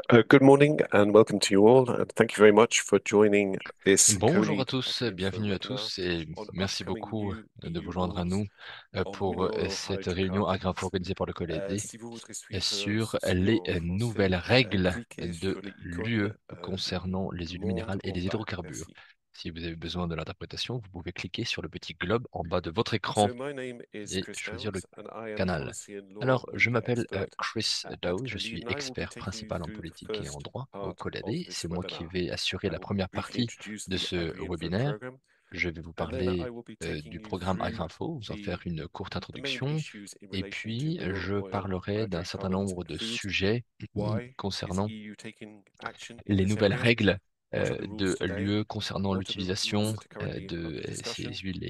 Good morning and welcome to you all, and thank you very much for joining this Bonjour à co-lead tous, AgriInfo bienvenue à webinar tous et on merci upcoming beaucoup new de vous EU joindre à rules nous on pour renewable cette réunion hydrocarbons. agro organisée par le COLED Si vous voudrez suivre sur ceci les en nouvelles français, règles cliquez de sur les l'UE icônes concernant les du huiles monde minérales et en les bas. hydrocarbures. Merci. Si vous avez besoin de l'interprétation, vous pouvez cliquer sur le petit globe en bas de votre écran So my name is et Chris choisir le Downs and I am canal. Policy and Law Alors, je Lead m'appelle Expert Chris at Dow, je CoLead, suis and I will be expert taking you principal en through the politique et en first droit au part of COLED. this C'est moi qui webinar. vais assurer la I will première briefly partie introduce de the ce AgriInfo webinaire. program. Je vais vous And then I parler will be taking du you programme through Agrinfo, vous en faire the une courte main introduction, issues in et relation to puis mineral je oil, parlerai d'un certain hydrocarbons, nombre and de food. sujets Why is concernant EU taking action in les this nouvelles area? règles What are the rules de today? l'UE concernant What are the rules l'utilisation that are currently de under ces discussion? huiles et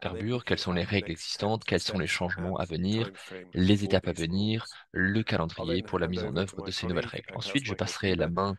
And then hydrocarbures, quelles looking sont at les the règles next existantes, quels sont les steps changements and à venir, time frame les for étapes à these venir, rules. le I'll calendrier then pour la hand mise en over to œuvre my de ces nouvelles colleague, règles. Ensuite, je Klaus-Michael passerai la Brieber. main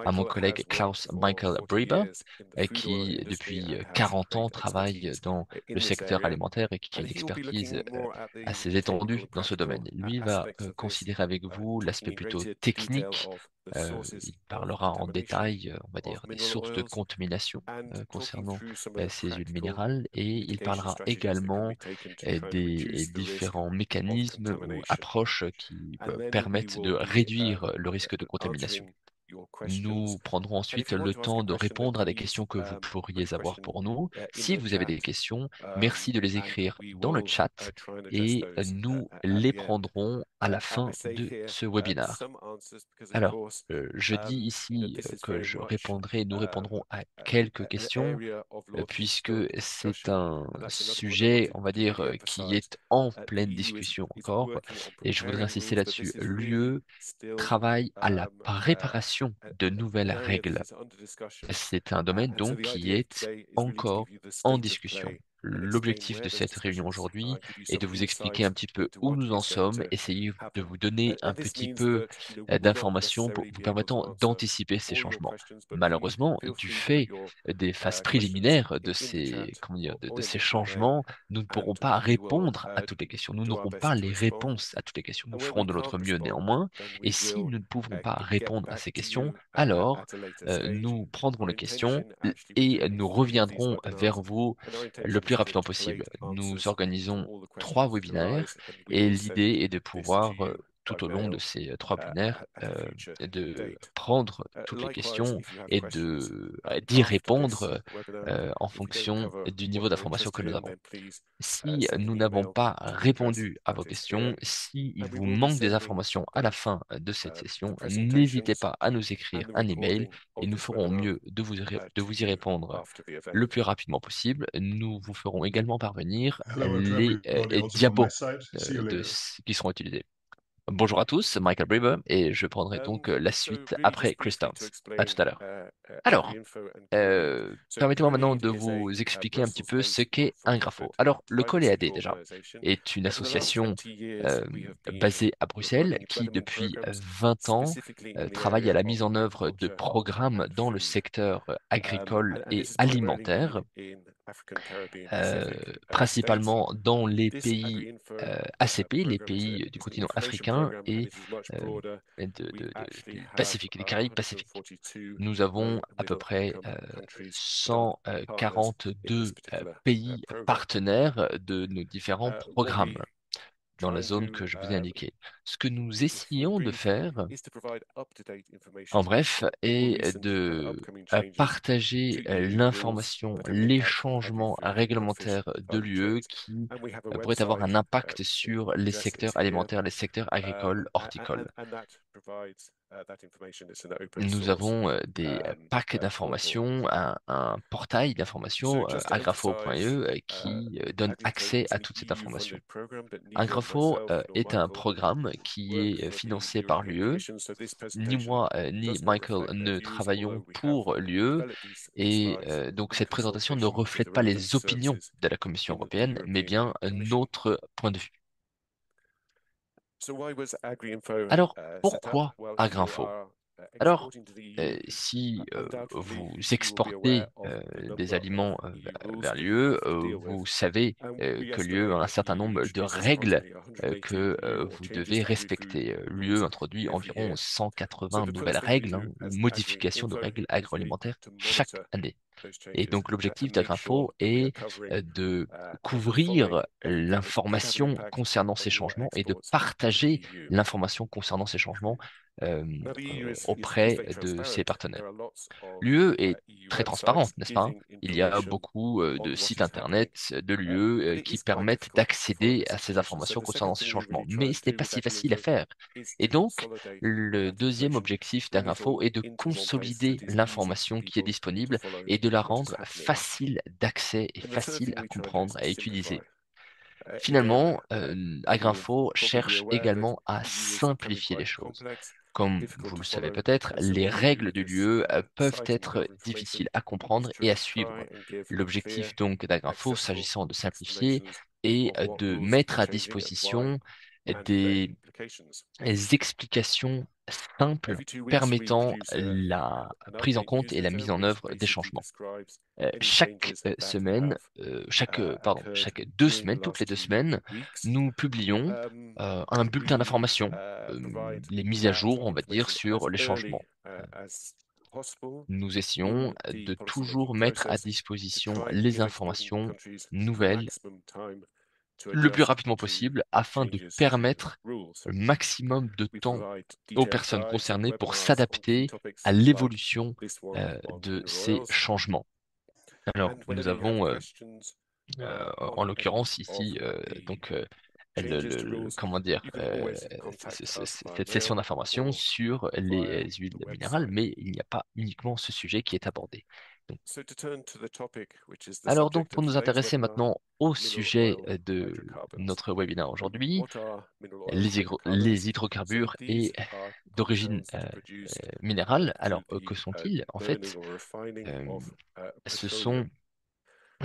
à mon Michael collègue has worked Klaus for Michael 40 Brieber, years in the food oil qui industry depuis and has 40 ans great travaille expertise dans le in this secteur area. alimentaire et qui a And une he will be expertise looking more at the assez technical étendue and dans ce practical domaine. Lui va aspects of this, considérer avec vous talking l'aspect in plutôt greater detail technique. of the sources Il of parlera en contamination détail, on va of dire, des mineral sources de oils contamination and talking concernant through some of the ces huiles practical minérales, et il mitigation parlera strategies that can be également taken to try and des reduce the risk différents of mécanismes ou contamination. approches qui And then we permettent de will be réduire le risque de contamination. answering your questions. Nous prendrons And if ensuite you want le to ask a temps de question, then répondre à des please questions que vous put your pourriez avoir question pour nous. in Si the vous avez des chat, questions, merci de les and écrire we dans le will chat try and address et those nous at les the end. prendrons à la I fin say de here ce webinaire. some answers because, of Alors, course, je dis ici this is que very je much répondrai, nous répondrons à quelques an questions, area of lots of puisque scope for c'est discussion. un And that's another point I sujet, wanted on va to dire, really qui emphasize. est en The pleine EU discussion is encore, working on et je voudrais preparing insister rules, but là-dessus. this is really L'UE still travaille à la um, uh, préparation de nouvelles an area that règles. is under discussion. C'est un domaine And so donc the qui idea est today is really to give encore you the en state of discussion. play and explain L'objectif de where those cette réunion discussions are aujourd'hui and give you est de some vous expliquer insight un petit peu into où what nous en is going sommes, to essayer de happen. vous donner un And this petit means peu that we will not d'informations necessarily vous be able to permettant answer d'anticiper ces all your changements. questions, but please Malheureusement, feel du free to put fait your des phases questions préliminaires de in the ces, chat comment dire, de or in ces the Q&A, changements, nous ne pourrons and pas we will répondre à toutes les questions. Nous do our n'aurons pas best to les respond. réponses à toutes les questions. Nous And where ferons we de notre can't mieux respond, néanmoins. then Et we si will nous ne pouvons pas get répondre à back ces to questions, you alors at a later stage. nous prendrons Our les questions intention actually with et doing nous three of these reviendrons webinars, vers vous and our le intention plus is to rapidement possible. collate Nous answers for organisons all the trois questions that webinaires arise, and we et will l'idée send est de this to pouvoir, you by tout au long de mail ces trois webinaires, at a future de date. prendre toutes les Likewise, questions if you have et questions d'y after this répondre webinar, en if we don't fonction cover du what niveau you're d'information que interested nous in, avons. then please Si send an nous n'avons email pas to the address répondu à vos that is here. questions, s'il And we vous will be manque des sending informations à la both fin de cette the session, n'hésitez presentations pas à nous and écrire the un email recording et of nous this ferons au webinar mieux de to vous y you répondre after the event. le plus rapidement possible. Nous vous ferons également parvenir Hello to les everybody also from my diapos side. See you later. qui seront utilisés. Bonjour à tous, Michael Brewer et je prendrai donc la So suite really après just Chris briefly to Towns. À tout explain à l'heure. Alors, AgriInfo and CoLead. So permettez-moi maintenant CoLead de is vous a expliquer un petit peu ce Brussels-based qu'est un not-for-profit grapho. Alors, le private sector COLEAD déjà organization. est une For the last association 20 years, we have been basée à Bruxelles running qui, development depuis programs 20 ans, specifically in the travaille à area la of mise en œuvre de agriculture programmes and dans le food. secteur agricole And et this is primarily alimentaire, been in African, Caribbean, Pacific states. principalement dans les This pays AgriInfo ACP, les program pays du is an continent information africain program, and et it is much euh, broader. We actually du have Pacifique, des Caraïbes Pacifiques. 142 Nous avons low, à peu middle près income countries that are partners in this 142 particular pays program. partenaires de nos différents What programmes we dans try la and zone do que je vous ai indiquée. Ce que nous essayons de brief faire, is to provide up-to-date en information bref, on all est recent and de upcoming changes partager to EU rules l'information, that can les impact changements agri-food and fish réglementaires de value l'UE chains. qui And we have a pourraient avoir un website impact sur les address that is secteurs here, alimentaires, les secteurs agricoles, horticoles. and that provides that information. It's an open Nous source avons des packs portal. d'informations, un portail So d'informations, just to agrafo.e, emphasize, qui donne AgriInfo accès is à an toute cette information. EU-funded program, but neither Agrafo myself nor est un Michael programme qui work est for the financé par European l'UE. Commission, so this Ni presentation moi ni does not Michael reflect their ne views, travaillons although we have pour l'UE developed these et slides donc in cette présentation ne consultation with reflète the pas relevant les opinions services de la Commission in the européenne, mais European bien Commission. notre point de vue. So why was AgriInfo Alors, set up? pourquoi Well, here Agrinfo? are Alors, si vous exportez des aliments vers l'UE, vous savez que l'UE a un certain nombre de règles que vous devez respecter. L'UE introduit environ 180 nouvelles règles, hein, ou modifications de règles agroalimentaires chaque année. Et donc l'objectif d'Agrinfo est de couvrir l'information concernant ces changements et de partager l'information concernant ces changements euh, auprès de ses partenaires. L'UE est très transparente, n'est-ce pas, hein? Il y a beaucoup de sites internet de l'UE qui permettent d'accéder à ces informations concernant ces changements, mais ce n'est pas si facile à faire. Et donc, le deuxième objectif d'Agrinfo est de consolider l'information qui est disponible et de la rendre facile d'accès et facile à comprendre, à utiliser. Finalement, Agrinfo cherche également à simplifier les choses. Comme vous le savez peut-être, les règles de l'UE peuvent être difficiles à comprendre et à suivre. L'objectif donc d'Agrinfo, s'agissant de simplifier, est de mettre à disposition des explications simples permettant la prise en compte et la mise en œuvre des changements. Chaque 2 semaines, toutes les 2 semaines, nous publions un bulletin d'information, les mises à jour, on va dire, sur les changements. Euh, Nous essayons de toujours mettre à disposition les informations nouvelles le plus rapidement possible afin de permettre le maximum de temps aux personnes concernées pour s'adapter à l'évolution de ces changements. Alors, nous avons en l'occurrence ici comment dire cette session d'information sur les huiles minérales, mais il n'y a pas uniquement ce sujet qui est abordé. Donc, alors donc pour nous intéresser maintenant au sujet de notre webinaire aujourd'hui, les hydrocarbures et d'origine minérale. Alors que sont-ils? En fait, euh, ce sont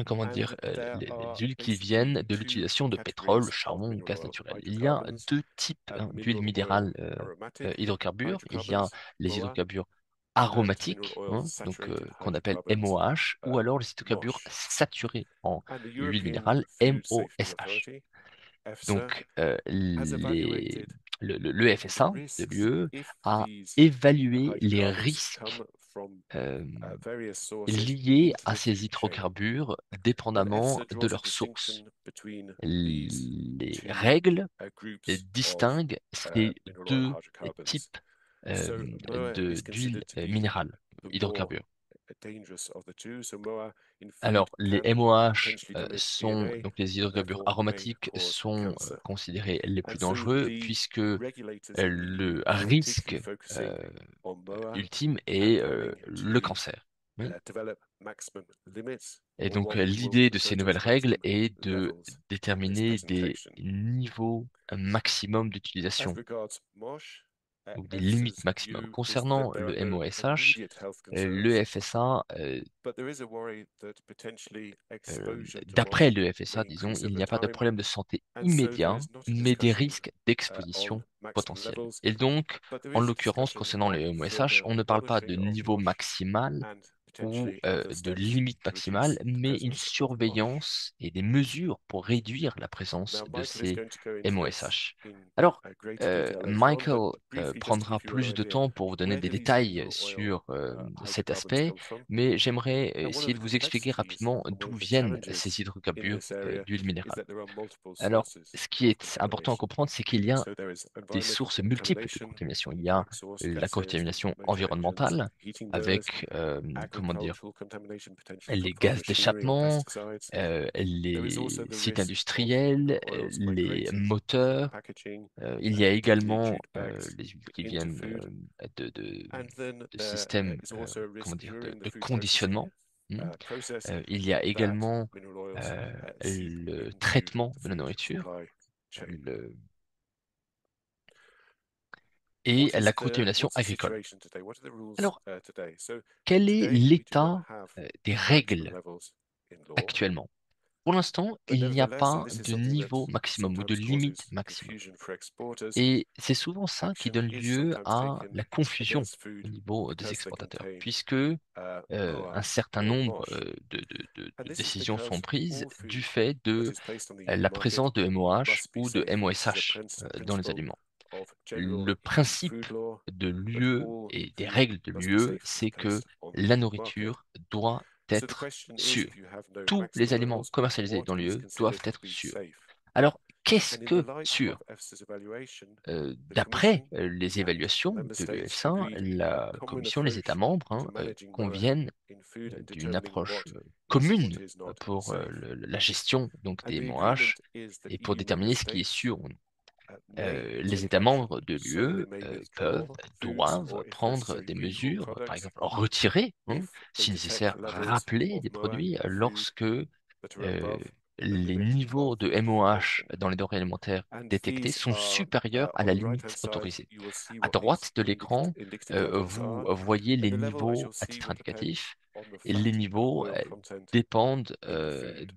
comment dire, les huiles qui viennent de l'utilisation de pétrole, charbon ou gaz naturel. Il y a deux types hein, d'huiles minérales hydrocarbures. Il y a les hydrocarbures aromatiques, hein, donc qu'on appelle MOH, ou alors les hydrocarbures saturés en huile minérale, MOSH. Donc le FSA de l'UE a évalué les risques euh, liés à ces hydrocarbures dépendamment de leur source. Les règles distinguent ces deux types d'huiles minérales, hydrocarbures. Alors, les MOH sont, donc les hydrocarbures aromatiques, sont considérés les plus dangereux puisque le risque euh, ultime est le cancer. Oui. Et donc, l'idée de ces nouvelles règles est de déterminer des niveaux maximum d'utilisation ou des limites maximum. Concernant le MOSH, le FSA, d'après le FSA, disons, il n'y a pas de problème de santé immédiat, mais des risques d'exposition potentiels. Et donc, en l'occurrence, concernant le MOSH, on ne parle pas de niveau maximal ou de limite maximale, mais une surveillance et des mesures pour réduire la présence de ces MOSH. Alors, Michael prendra plus de temps pour vous donner des détails sur cet aspect, mais j'aimerais essayer de vous expliquer rapidement d'où viennent ces hydrocarbures d'huile minérale. Alors, ce qui est important à comprendre, c'est qu'il y a des sources multiples de contamination. Il y a la contamination environnementale avec, comment dire, les gaz d'échappement, les sites industriels, les moteurs. Il y a également les huiles qui viennent de systèmes, comment dire, de conditionnement. Hmm. Il y a également le traitement de la nourriture le- et la contamination agricole. Alors, quel est l'état des règles actuellement? Pour l'instant, il n'y a pas de niveau maximum ou de limite maximum. Et c'est souvent ça qui donne lieu à la confusion au niveau des exportateurs, puisque un certain nombre de décisions sont prises du fait de la présence de MOH ou de MOSH dans les aliments. Le principe de l'UE et des règles de l'UE, c'est que la nourriture doit être sûre. Tous les aliments commercialisés dans l'UE doivent être sûrs. Alors, qu'est-ce que sûr? D'après les évaluations de l'UE-F1, la Commission, les États membres conviennent d'une approche commune pour la gestion donc des MOH et pour déterminer ce qui est sûr ou non. Les États membres de l'UE peuvent, doivent prendre des mesures, par exemple retirer, si nécessaire, rappeler des produits lorsque les niveaux de MOH dans les denrées alimentaires détectés sont supérieurs à la limite autorisée. À droite de l'écran, vous voyez les niveaux à titre indicatif. Et les niveaux dépendent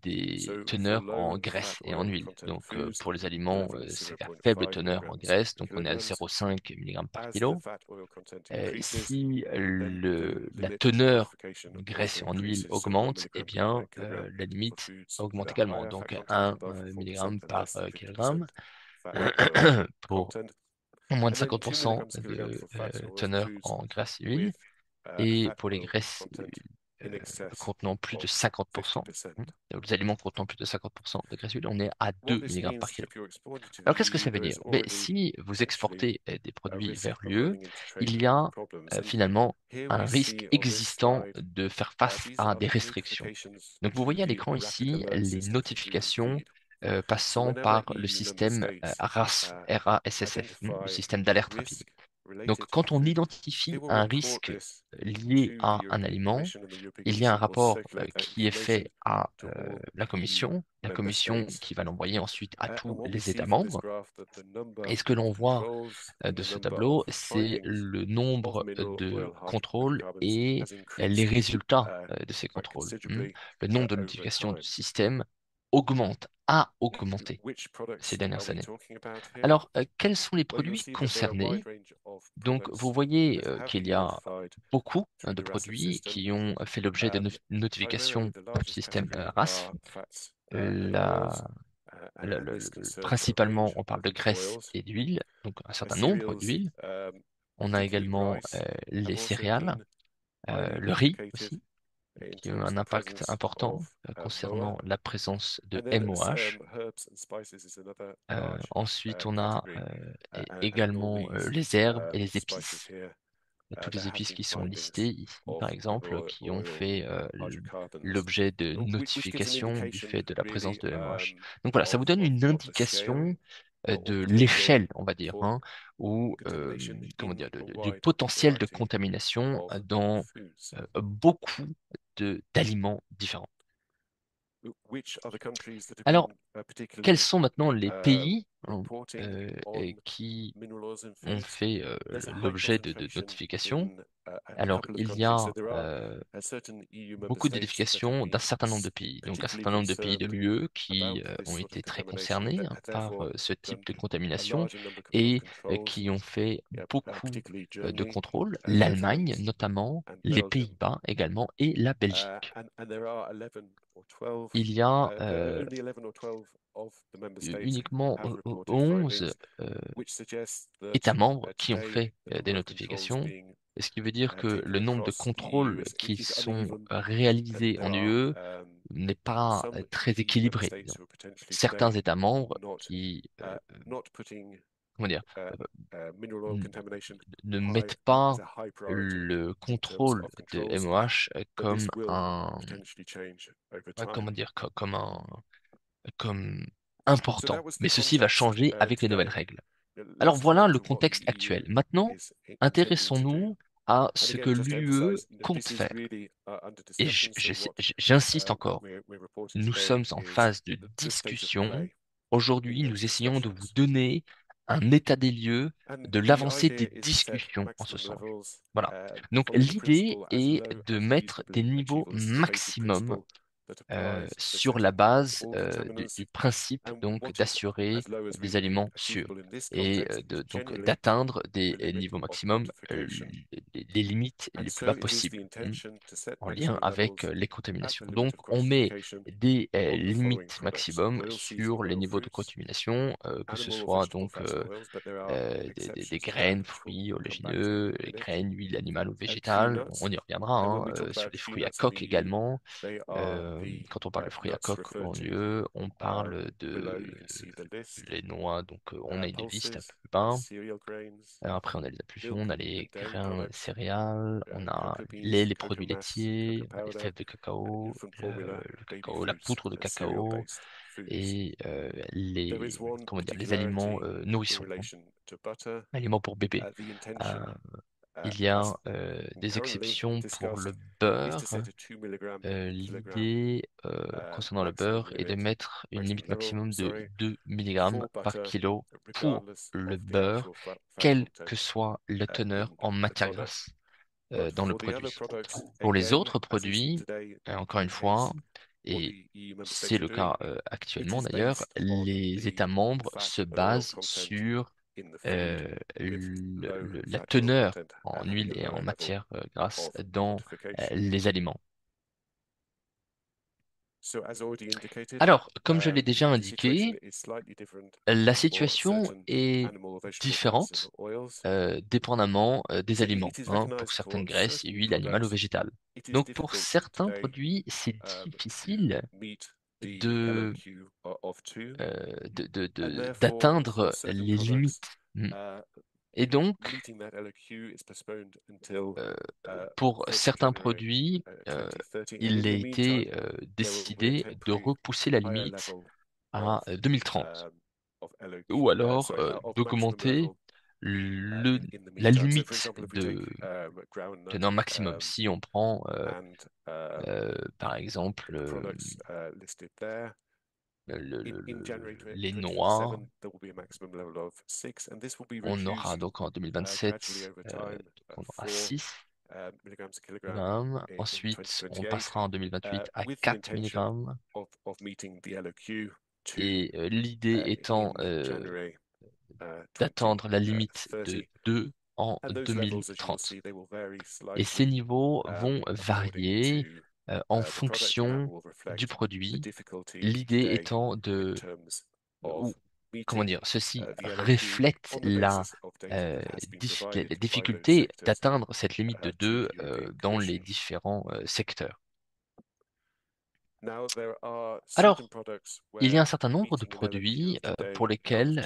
des teneurs en graisse et en huile. Donc pour les aliments, c'est à faible teneur en graisse, donc on est à 0,5 mg par kilo. Si la teneur en graisse et en huile augmente, eh bien la limite augmente également, donc 1 mg par kilogramme. Pour moins de 50% de teneur en graisse et huile. Et pour les graisses contenant plus de 50%, hein, les aliments contenant plus de 50% de graisse huile, on est à 2 mg par kilo. Alors qu'est-ce que ça veut dire? Ben, si vous exportez des produits vers l'UE, il y a finalement un risque existant de faire face à des restrictions. Donc vous voyez à l'écran ici les notifications passant par le système RASSF, le système d'alerte rapide. Donc, quand on identifie un risque lié à un aliment, il y a un rapport qui est fait à la commission qui va l'envoyer ensuite à tous les États membres. Et ce que l'on voit de ce tableau, c'est le nombre de contrôles et les résultats de ces contrôles. Le nombre de notifications du système a augmenté ces dernières années. Alors, quels sont les produits concernés? Donc, vous voyez qu'il y a beaucoup de produits qui ont fait l'objet de notifications du système RAS. La- Principalement, on parle de graisse et d'huile, donc un certain nombre d'huiles. On a également les céréales, le riz aussi, qui ont un impact important concernant la présence de MOH. Ensuite, on a également les herbes et les épices. Toutes les épices qui sont listées ici, par exemple, qui ont fait l'objet de notifications du fait de la présence de MOH. Donc voilà, ça vous donne une indication de l'échelle, on va dire, ou comment dire, du potentiel de contamination dans beaucoup d'aliments différents. Alors, quels sont maintenant les pays qui ont fait l'objet de notifications? Alors, il y a beaucoup de notifications d'un certain nombre de pays, donc un certain nombre de pays de l'UE qui ont été très concernés par ce type de contamination et qui ont fait beaucoup de contrôles, l'Allemagne notamment, les Pays-Bas également et la Belgique. Il y a uniquement 11 États membres qui ont fait des notifications, ce qui veut dire que le nombre de contrôles qui sont réalisés en UE n'est pas très équilibré, disons. Certains États membres qui, comment dire, n- ne mettent pas le contrôle de MOH comme comment dire, comme important. Mais ceci va changer avec les nouvelles règles. Alors voilà le contexte actuel. Maintenant, intéressons-nous à ce que l'UE compte faire. Et j'insiste encore, nous sommes en phase de discussion. Aujourd'hui, nous essayons de vous donner un état des lieux de l'avancée des discussions en ce sens. Voilà. Donc l'idée est de mettre des niveaux maximums sur la base du principe donc d'assurer des aliments sûrs et donc d'atteindre des niveaux maximum, les limites les plus bas possibles, en lien avec les contaminations. Donc, on met des limites maximum sur les niveaux de contamination, que ce soit donc des graines, fruits oléagineux, les graines, huile animale ou végétale. On y reviendra, hein, sur les fruits à coque également. Quand on parle de fruits à coque en UE, on parle de les noix. Donc, on a une liste un peu plus bas. Après, on a les impulsions, on a les grains céréales, on a le lait, les produits laitiers, on a les fèves de cacao, le cacao, la poudre de cacao et comment dire, les aliments nourrissons, hein, aliments pour bébé. Euh, il y a des exceptions pour le beurre. L'idée concernant le beurre est de mettre une limite maximum de 2 milligrammes par kilo pour le beurre, quelle que soit la teneur en matière grasse dans le produit. Pour les autres produits, encore une fois, et c'est le cas actuellement d'ailleurs, les États membres se basent sur la teneur en huile et en matière grasse dans les aliments. Alors, comme je l'ai déjà indiqué, la situation est différente dépendamment des aliments, hein, pour certaines graisses, huiles animales ou végétales. Donc, pour certains produits, c'est difficile de, d'atteindre les limites. Et donc, euh, pour certains produits, il a été décidé de repousser la limite à 2030, ou alors d'augmenter le, la limite de teneur maximum. Si on prend par exemple les noix, on aura donc en 2027, on aura 6 grammes. Ensuite, on passera en 2028 à 4 milligrammes. Et l'idée étant d'atteindre la limite de 2 en 2030. Et ces niveaux vont varier en fonction du produit. L'idée étant ou, comment dire, ceci reflète la difficulté d'atteindre cette limite de 2 dans les différents secteurs. Alors, il y a un certain nombre de produits pour lesquels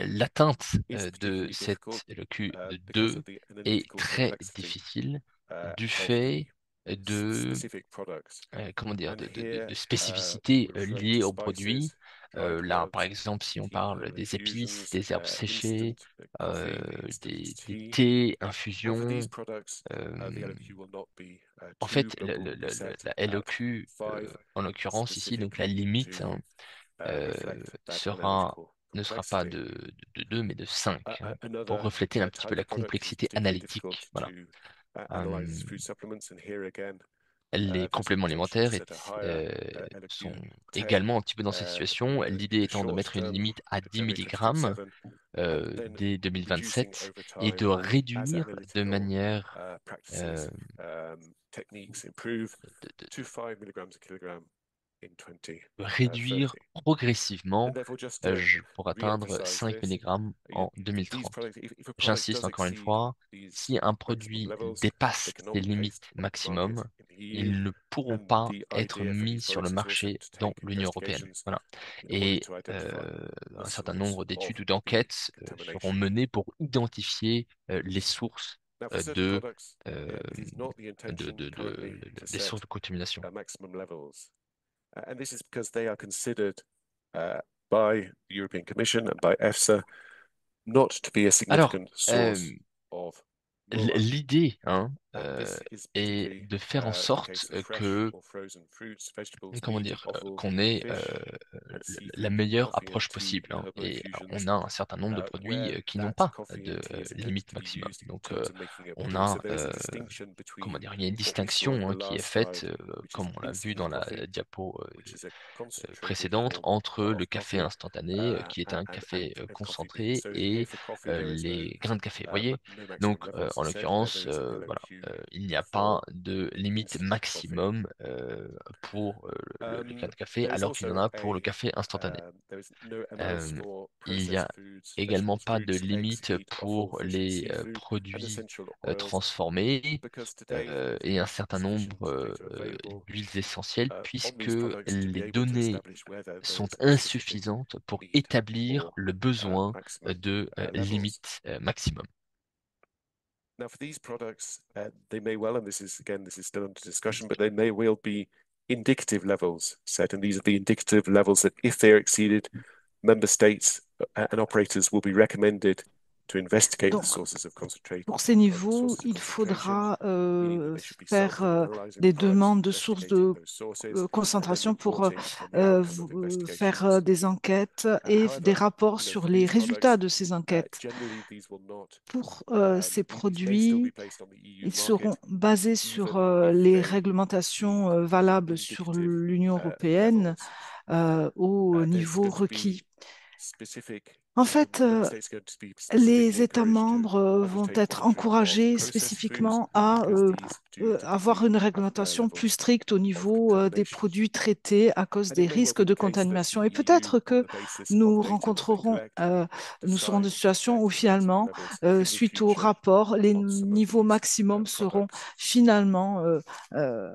l'atteinte de cette LQ de 2 est très difficile du fait de, comment dire, de spécificités liées au produit. Là, par exemple, si on parle des épices, des herbes séchées, euh, des thés, infusions, euh, en fait, la LOQ, en l'occurrence ici, donc la limite, hein, euh, ne sera pas de 2, mais de 5, hein, pour refléter un petit peu la complexité analytique. Voilà. Euh, les compléments alimentaires sont également un petit peu dans cette situation, l'idée étant de mettre une limite à 10 milligrammes dès 2027 et de réduire de manière euh, de réduire progressivement pour atteindre 5 milligrammes en 2030. J'insiste encore une fois, si un produit dépasse ses limites maximum, ils ne pourront pas être mis sur le marché dans l'Union européenne. Voilà. Et un certain nombre d'études ou d'enquêtes seront menées pour identifier les sources euh, des sources de contamination. Alors, l'idée, hein, et de faire en sorte que, comment dire, qu'on ait la meilleure approche possible, hein. Et on a un certain nombre de produits qui n'ont pas de limite maximum. Donc, on a, comment dire, il y a une distinction, hein, qui est faite, comme on l'a vu dans la diapo précédente, entre le café instantané, qui est un café concentré, et les grains de café. Vous voyez? Donc, en l'occurrence, voilà, il n'y a pas de limite maximum pour les grains de café, alors qu'il y en a pour le café instantané. Euh, il n'y a également pas de limite pour les produits transformés et un certain nombre d'huiles essentielles, puisque les données sont insuffisantes pour établir le besoin de limite maximum. Now, for these products, they may well, and this is again, this is still under discussion, but they may well be indicative levels set, and these are the indicative levels that, if they are exceeded, member states and operators will be recommended to investigate the Donc, sources of concentrate, pour ces niveaux, sources of il concentration, faudra meaning that there should be faire self-analyzing des the products and demandes de sources investigating de those sources, and then concentration pour reporting on the outcome of faire investigations. des enquêtes et des However, rapports you know, sur for les these résultats products, de ces enquêtes. generally these will not. Pour ces These may still be produits, placed on the EU ils seront market, basés sur even if les they réglementations meet the valables sur indicative l'Union européenne levels. au There's niveau going to be requis. specific, En the fait, member states are going to be les specifically États encouraged to membres vont undertake être monitoring of encouragés processed foods spécifiquement à because these do avoir typically une have higher réglementation plus levels stricte au of niveau des contamination. produits traités à cause And it des may well risques be de the case that the contamination. Et EU, peut-être on que the basis of nous the data that they rencontrerons, collect, nous serons dans une decide to situation où set negative finalement, levels in the suite au future rapport, les on some of niveaux these maximums seront products. finalement euh,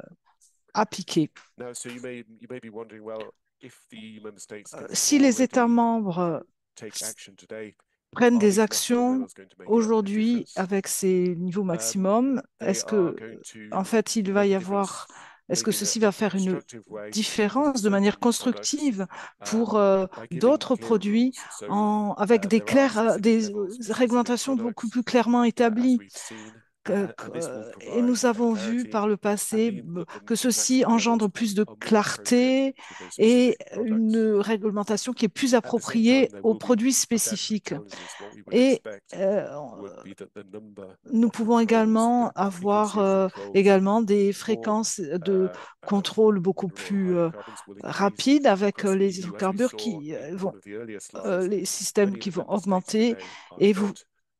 appliqués. Now, so you may be wondering, well, if the EU member states can Si les États already membres take action today, prennent are des these maximum actions levels going to make a aujourd'hui difference? avec ces niveaux maximums, They est-ce are que, going to en fait, il va make y a avoir, difference, est-ce que maybe ceci in va a faire une constructive way for différence de manière certain products, constructive pour by giving d'autres clearer produits rules. So avec there are specific des levels for specific réglementations beaucoup products, plus clairement as établies? we've seen, and this will Et provide nous avons vu clarity par le and passé mean that que the ceci maximum levels engendre plus de are more appropriate clarté to those et specific products. une réglementation qui est plus At the same time, appropriée there aux will be produits adaptive spécifiques. challenges. What we would Et expect would be that the number nous of pouvons controls, également the avoir frequency of controls également des for fréquences de contrôle beaucoup mineral and plus hydrocarbons will increase rapides avec across the les EU, as we hydrocarbures saw qui in vont, one of the earlier slides. les systèmes Many of qui the vont member states augmenter today are et not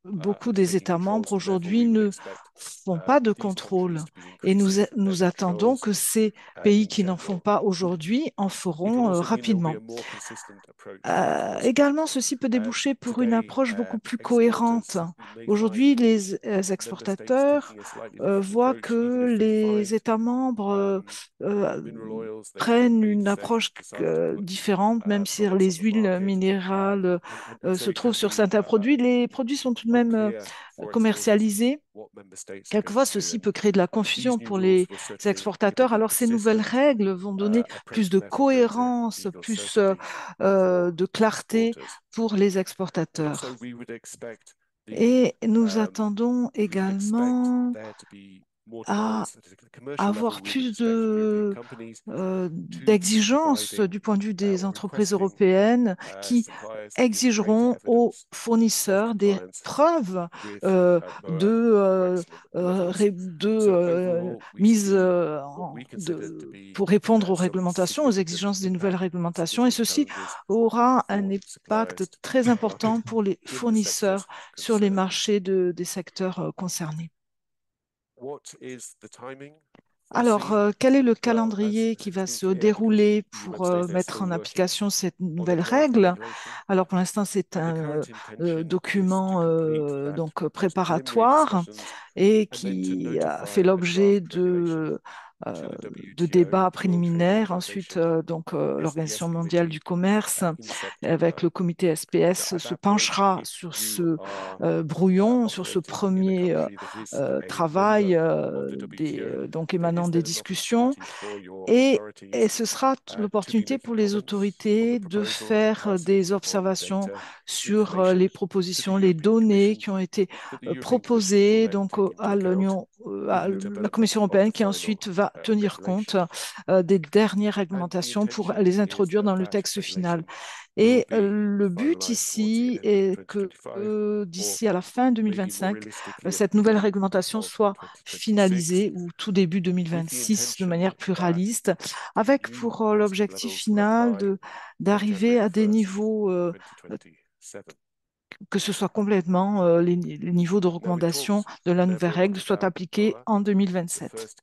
beaucoup des undertaking États membres controls, and therefore aujourd'hui we would ne expect font pas de these contrôle. countries to be Et increasing their nous attendons controls que ces pays in qui n'en font general. pas aujourd'hui en It will feront also mean there will be rapidement. a more consistent approach to enforcement. Également, ceci peut déboucher pour une Today, approche beaucoup plus cohérente. exporters may Aujourd'hui, find les member states exportateurs taking a slightly different voient approach, even que if they les find États membres euh, mineral oils, they prennent may une approche decide to put différente, même si products les on the huiles market, minérales and so se it trouvent can sur be certains produits. Les produits sont tout de même unclear for exporters commercialisés. what member states are going Quelquefois, to do. ceci And peut créer de la these confusion new pour rules les will certainly give a exportateurs. more Alors, ces nouvelles consistent règles vont donner plus approach, de and therefore greater cohérence, legal plus certainty for de clarté exporters. pour les And also, exportateurs. we would expect Et nous attendons we would expect également there to be more à demands at a commercial level. avoir We would plus expect European companies to be d'exigences providing du point de vue des or entreprises requesting européennes qui suppliers to give greater exigeront aux evidence of fournisseurs des compliance preuves with MOA maximum levels. So overall, we mise see what we consider to be pour répondre aux some réglementations, aux significant exigences des nouvelles impact, réglementations. Et significant ceci challenges aura un for impact suppliers to be très to market important pour les in the fournisseurs sectors sur les concerned. marchés des secteurs concernés. What is the timing Alors, foreseen? quel est le Well, calendrier as qui has va been se clear, because dérouler EU pour member states, they're mettre still en working application cette on the nouvelle draft règle? regulation, Alors, pour l'instant, c'est and the un current intention is to document complete that, donc those preliminary préparatoire discussions, et and then to qui a notify fait a l'objet draft regulation euh, de débats préliminaires. Ensuite, l'Organisation mondiale du commerce, avec le comité SPS, se penchera sur ce brouillon, sur ce premier travail donc émanant des discussions. Et ce sera l'opportunité pour les autorités de faire des observations sur les propositions, les données qui ont été proposées donc à l'Union, à la Commission européenne, qui ensuite va tenir compte des dernières réglementations pour les introduire dans le texte final. Et le but ici est que d'ici à la fin 2025, cette nouvelle réglementation soit finalisée ou tout début 2026 de manière plus réaliste, avec pour l'objectif final d'arriver à des niveaux, que ce soit complètement les niveaux de recommandation de la nouvelle règle soient appliqués en 2027.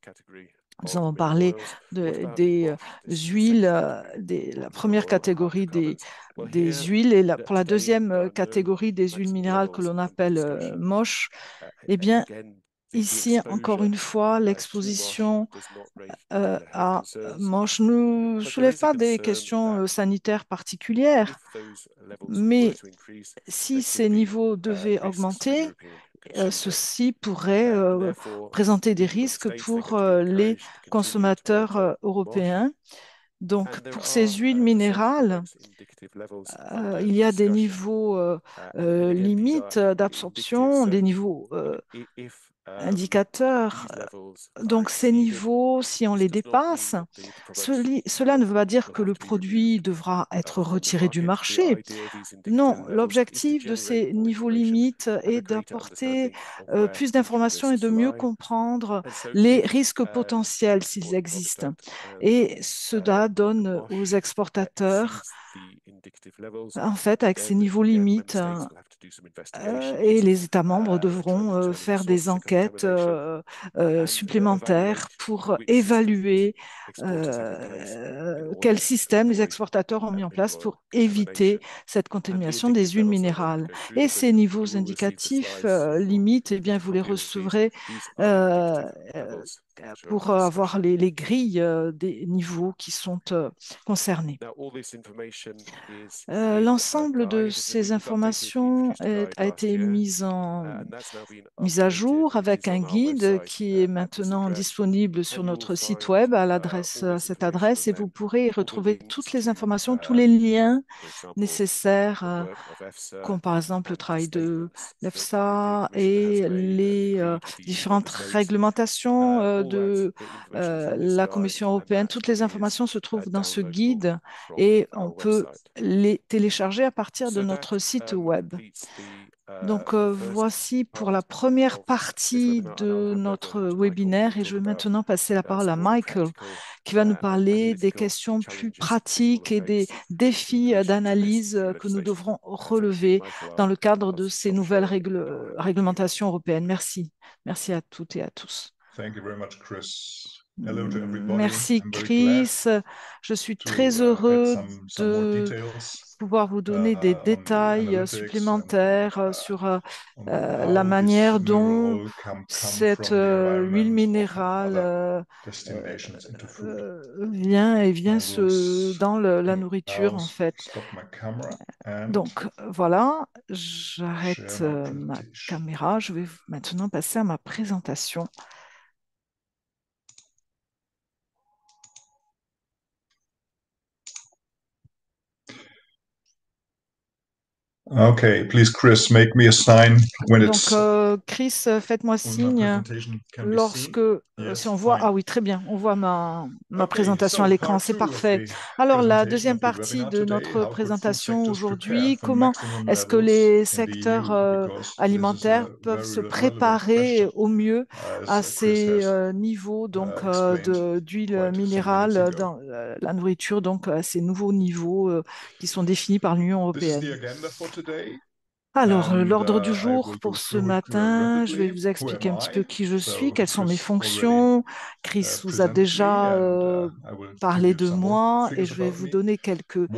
Nous avons parlé des huiles, la première catégorie des huiles et pour la deuxième catégorie des huiles minérales que l'on appelle MOSH. Eh bien, ici, encore une fois, l'exposition à MOSH ne soulève pas des questions sanitaires particulières, mais si ces niveaux devaient augmenter, ceci pourrait présenter des risques pour les consommateurs européens. Donc, pour ces huiles minérales, il y a des niveaux limites d'absorption, des niveaux indicateurs. Donc, ces niveaux, si on les dépasse, cela ne veut pas dire que le produit devra être retiré du marché. Non, l'objectif de ces niveaux limites est d'apporter plus d'informations et de mieux comprendre les risques potentiels s'ils existent. Et cela donne aux exportateurs, en fait, avec ces niveaux limites, et les États membres devront faire des enquêtes supplémentaires pour évaluer quel système les exportateurs ont mis en place pour éviter cette contamination des huiles minérales. Et ces niveaux indicatifs limites, eh bien, vous les recevrez euh, euh, pour avoir les grilles des niveaux qui sont concernés. L'ensemble de ces informations a été mise à jour avec un guide qui est maintenant disponible sur notre site web à cette adresse, et vous pourrez y retrouver toutes les informations, tous les liens nécessaires, comme par exemple le travail de l'EFSA et les différentes réglementations de la Commission européenne. Toutes les informations se trouvent dans ce guide et on peut les télécharger à partir de notre site web. Donc, voici pour la première partie de notre webinaire, et je vais maintenant passer la parole à Michael qui va nous parler des questions plus pratiques et des défis d'analyse que nous devrons relever dans le cadre de ces nouvelles réglementations européennes. Merci. Merci à toutes et à tous. Thank you very much, Chris. Hello to everybody. Merci Chris. Je suis très heureux de pouvoir vous donner des détails supplémentaires sur la manière dont cette huile minérale vient dans la nourriture en fait. Donc voilà, j'arrête ma caméra. Je vais maintenant passer à ma présentation. Okay, please, Chris, make me a sign when it's. Donc, Chris, faites-moi signe lorsque, si on voit, ah oui, très bien, on voit ma présentation à l'écran, c'est parfait. Alors, la deuxième partie de notre présentation aujourd'hui, comment est-ce que les secteurs alimentaires peuvent se préparer au mieux à ces niveaux donc d'huile minérale dans la nourriture, donc à ces nouveaux niveaux qui sont définis par l'Union européenne. Alors, l'ordre du jour pour ce matin, je vais vous expliquer un petit peu qui je suis, quelles sont mes fonctions. Chris vous a déjà parlé de moi et je vais vous donner quelques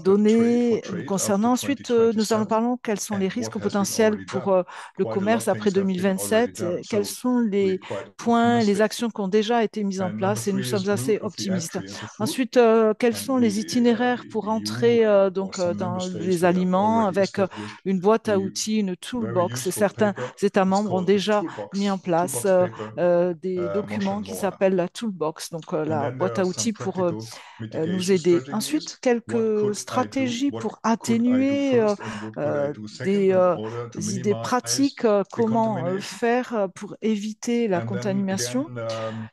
données nous concernant. Ensuite, nous allons parler quels sont les risques potentiels pour le commerce après 2027, quels sont les points, les actions qui ont déjà été mises en place et nous sommes assez optimistes. Ensuite, quels sont les itinéraires pour entrer dans les aliments avec une boîte à outils, une toolbox. Et certains États membres ont déjà mis en place des documents qui s'appellent la toolbox, donc la boîte à outils pour nous aider. Ensuite, quelques stratégies pour atténuer des idées pratiques, comment faire pour éviter la contamination.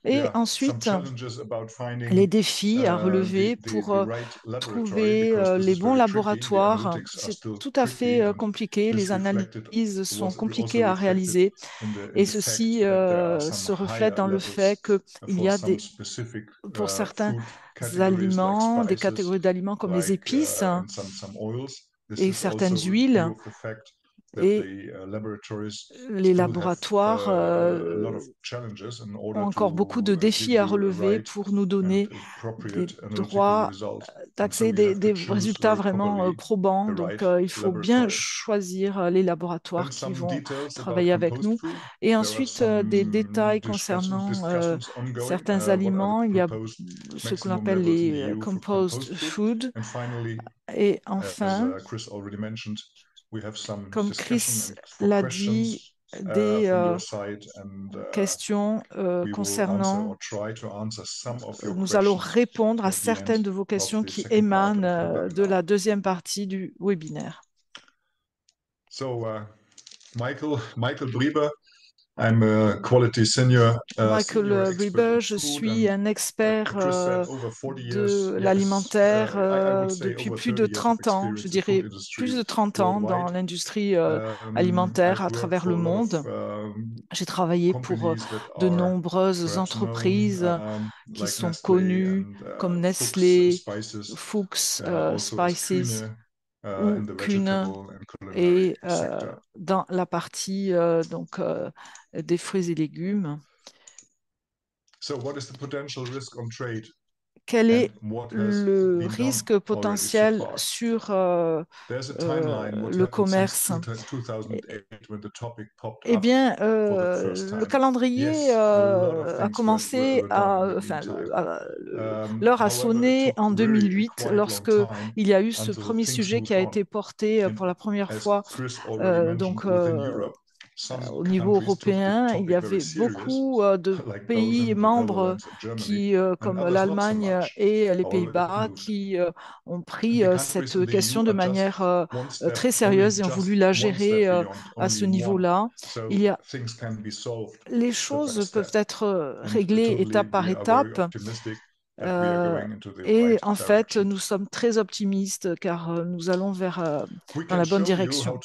Et ensuite, les défis à relever pour trouver les bons laboratoires. C'est tout à fait compliqué. Les analyses sont compliquées à réaliser et ceci se reflète dans le fait qu'il y a pour certains aliments, des catégories d'aliments comme les épices et certaines huiles. Et les laboratoires ont encore beaucoup de défis à relever pour nous donner des droits d'accès, des résultats vraiment probants. Donc, il faut bien choisir les laboratoires qui vont travailler avec nous. Et ensuite, des détails concernant certains aliments. Il y a ce qu'on appelle les composed food. Et enfin, comme Chris l'a dit, des questions concernant, nous allons répondre à certaines de vos questions qui émanent de la deuxième partie du webinaire. Michael Brieber, I'm a quality senior, Michael Brieber, je suis un expert de l'alimentaire depuis plus de 30 ans, je dirais plus de 30 ans dans l'industrie alimentaire à travers le monde. J'ai travaillé pour de nombreuses entreprises qui sont connues comme Nestlé, Fuchs Spices ou Kuhne et dans la partie des fruits et légumes. Quel est le risque potentiel sur le commerce? Eh bien, le calendrier a commencé l'heure a sonné en 2008 lorsque il y a eu ce premier sujet qui a été porté pour la première fois au niveau européen. Il y avait beaucoup de pays membres comme l'Allemagne et les Pays-Bas, qui ont pris cette question de manière très sérieuse et ont voulu la gérer à ce niveau-là. Les choses peuvent être réglées étape par étape. Et en fait, nous sommes très optimistes car nous allons dans la bonne direction.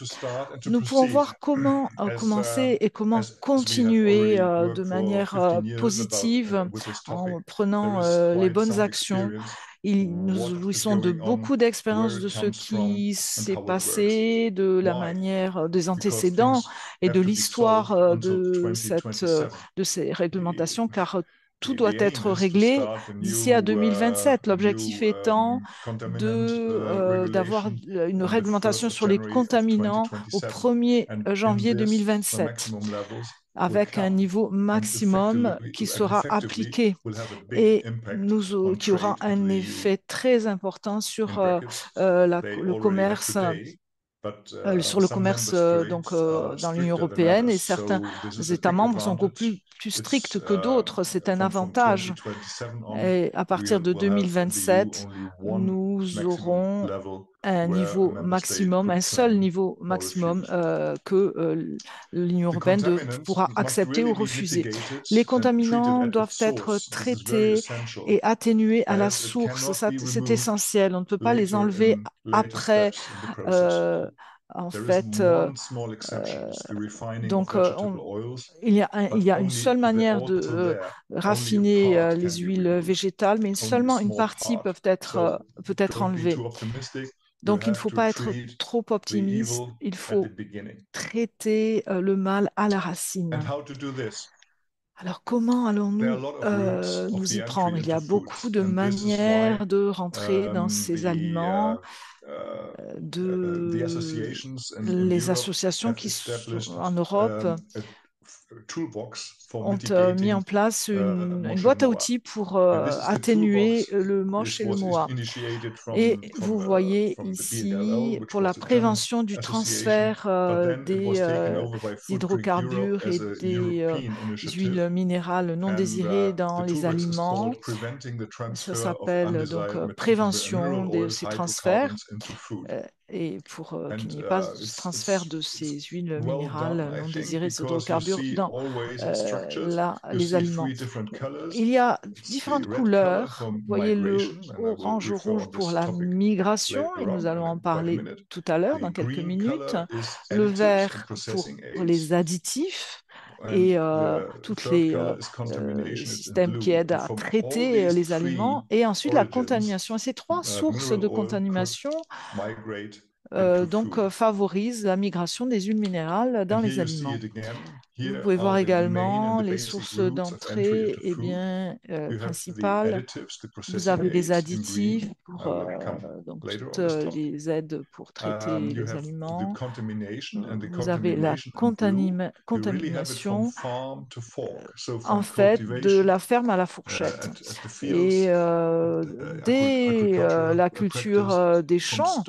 Nous pouvons voir comment commencer et comment continuer de manière positive en prenant les bonnes actions. Nous jouissons de beaucoup d'expérience de ce qui s'est passé, de la manière des antécédents et de l'histoire de ces réglementations, car tout doit être réglé d'ici à 2027. L'objectif étant d'avoir une réglementation sur les contaminants au 1er janvier 2027 avec un niveau maximum qui sera appliqué et qui aura un effet très important sur le commerce. Sur le commerce dans l'Union européenne, et certains États membres sont beaucoup plus stricts que d'autres. C'est un avantage. Et à partir de 2027, nous aurons un niveau maximum, un seul niveau maximum que l'Union européenne pourra accepter ou refuser. Les contaminants doivent être traités et atténués à la source. Ça, c'est essentiel. On ne peut pas les enlever après. En fait, il y a une seule manière de raffiner les huiles végétales, mais seulement une partie peut être enlevée. Donc, il ne faut pas être trop optimiste, il faut traiter le mal à la racine. Alors, comment allons-nous nous y prendre? Il y a beaucoup de manières de rentrer dans ces aliments, les associations qui sont en Europe ont mis en place une boîte à outils pour atténuer le moche et le moa. Et vous voyez ici, pour la prévention du transfert des hydrocarbures et des huiles minérales non désirées dans les aliments, ça s'appelle donc prévention de ces transferts. Et pour qu'il n'y ait pas de transfert de ces huiles minérales non désirées, ces hydrocarbures dans les aliments. Il y a différentes couleurs. Vous voyez le orange-rouge pour la migration, et nous allons en parler tout à l'heure, dans quelques minutes. Le vert pour les additifs et tous les systèmes qui aident à traiter les aliments. Et ensuite, la contamination. Et ces trois sources de contamination favorisent la migration des huiles minérales dans les aliments. Vous pouvez voir également les sources d'entrée principales. Vous avez les additifs pour donc toutes les aides pour traiter les aliments. Vous avez la contamination en fait de la ferme à la fourchette. Et dès la culture des champs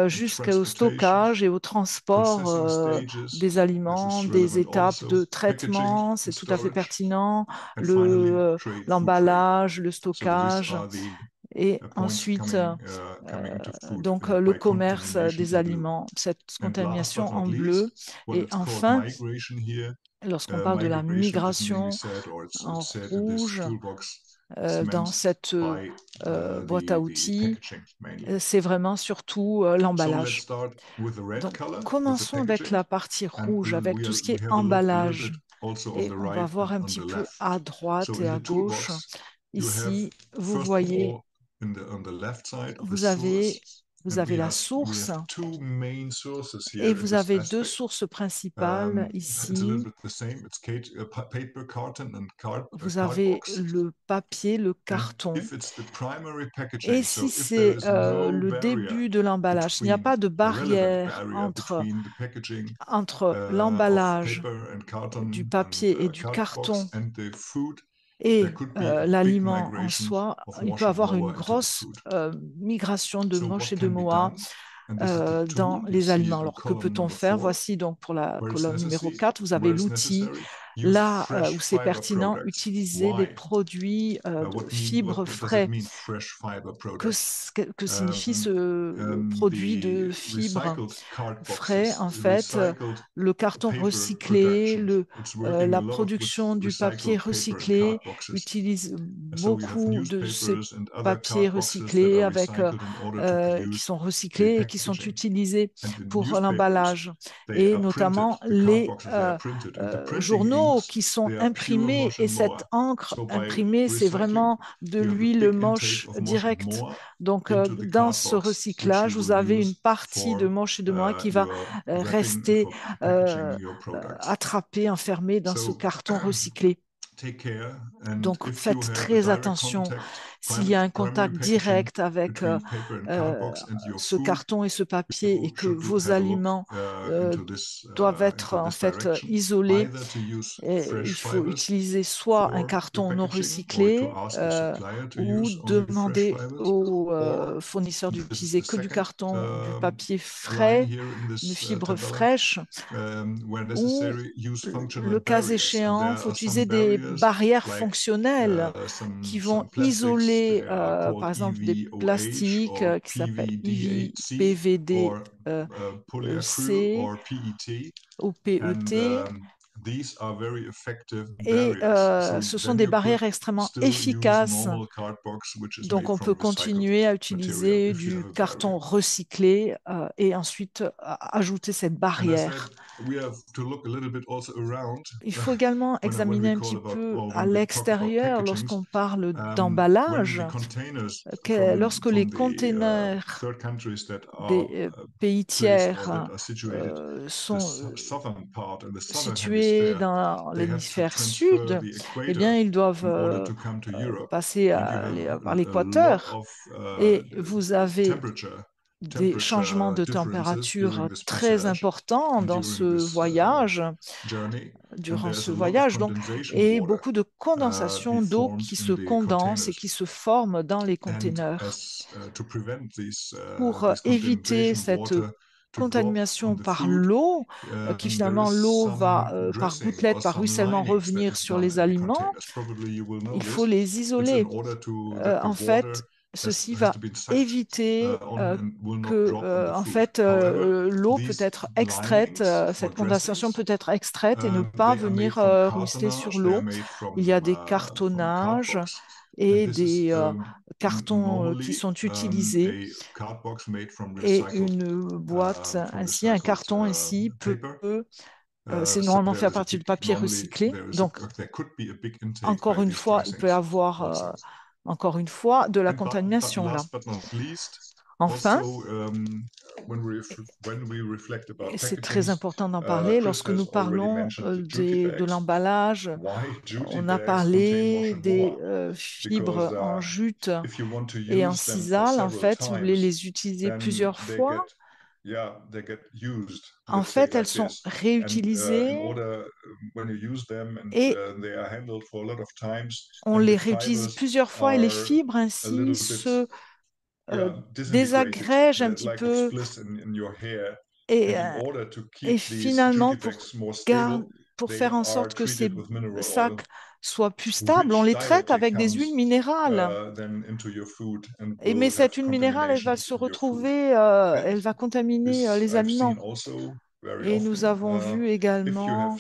jusqu'au stockage et au transport des aliments, des étapes de traitement, c'est tout à fait pertinent, l'emballage, le stockage, et ensuite donc le commerce des aliments, cette contamination en bleu. Et enfin, lorsqu'on parle de la migration en rouge, dans cette boîte à outils, c'est vraiment surtout l'emballage. Donc, commençons avec la partie rouge, avec tout ce qui est emballage. Et on va voir un petit peu à droite et à gauche. Ici, vous voyez, vous avez la source et vous avez deux sources principales ici. Vous avez le papier, le carton. Et si c'est le début de l'emballage, il n'y a pas de barrière entre l'emballage du papier et du carton et l'aliment en soi, il peut avoir une grosse migration de moche et de moa dans les aliments. Alors, que peut-on faire? Voici donc pour la colonne numéro 4, vous avez l'outil. Là où c'est pertinent, utiliser des produits de fibres frais. Que signifie ce produit de fibres frais? En fait, le carton recyclé, la production du papier recyclé utilise beaucoup de ces papiers recyclés qui sont recyclés et qui sont utilisés pour l'emballage, et notamment les journaux qui sont imprimés, et cette encre imprimée, c'est vraiment de l'huile moche directe. Donc, dans ce recyclage, vous avez une partie de moche et de moa qui va rester attrapée, enfermée dans ce carton recyclé. Donc, faites très attention s'il y a un contact direct avec ce carton et ce papier, et que vos aliments doivent être en fait isolés. Et il faut utiliser soit un carton non recyclé ou demander aux fournisseurs d'utiliser que du carton, du papier frais, une fibre fraîche, ou le cas échéant, il faut utiliser des barrières fonctionnelles qui vont isoler, par exemple, des plastiques qui s'appellent EV, PVD, EC ou PET. Et ce sont des barrières extrêmement efficaces. Donc, on peut continuer à utiliser du carton recyclé et ensuite ajouter cette barrière Il faut également examiner un petit peu à l'extérieur lorsqu'on parle d'emballage, lorsque les containers des pays tiers sont situés dans l'hémisphère sud, eh bien, ils doivent passer par l'équateur et vous avez des changements de température très importants dans ce voyage, durant ce voyage, donc, et beaucoup de condensation d'eau qui se condense et qui se forme dans les containers. Pour éviter cette contamination par l'eau, qui finalement l'eau va par gouttelettes, par ruissellement revenir sur les aliments, il faut les isoler. En fait, ceci va éviter que en fait, l'eau peut être extraite, cette condensation peut être extraite et ne pas venir ruisseler sur l'eau. Il y a des cartonnages et des cartons qui sont utilisés et une boîte ainsi, un carton ainsi c'est normalement fait à partir de papier recyclé. Donc, encore une fois, il peut y avoir encore une fois de la contamination là. Enfin, et c'est très important d'en parler, lorsque nous parlons de l'emballage, on a parlé des fibres en jute et en sisal. En fait, si vous voulez les utiliser plusieurs fois, en fait, elles sont réutilisées et on les réutilise plusieurs fois et les fibres ainsi se désagrègent un petit peu et, euh, et finalement pour faire en sorte que ces sacs soient plus stables, on les traite avec des huiles minérales. Mais cette huile minérale, elle va se retrouver, elle va contaminer les aliments. Et nous avons vu également,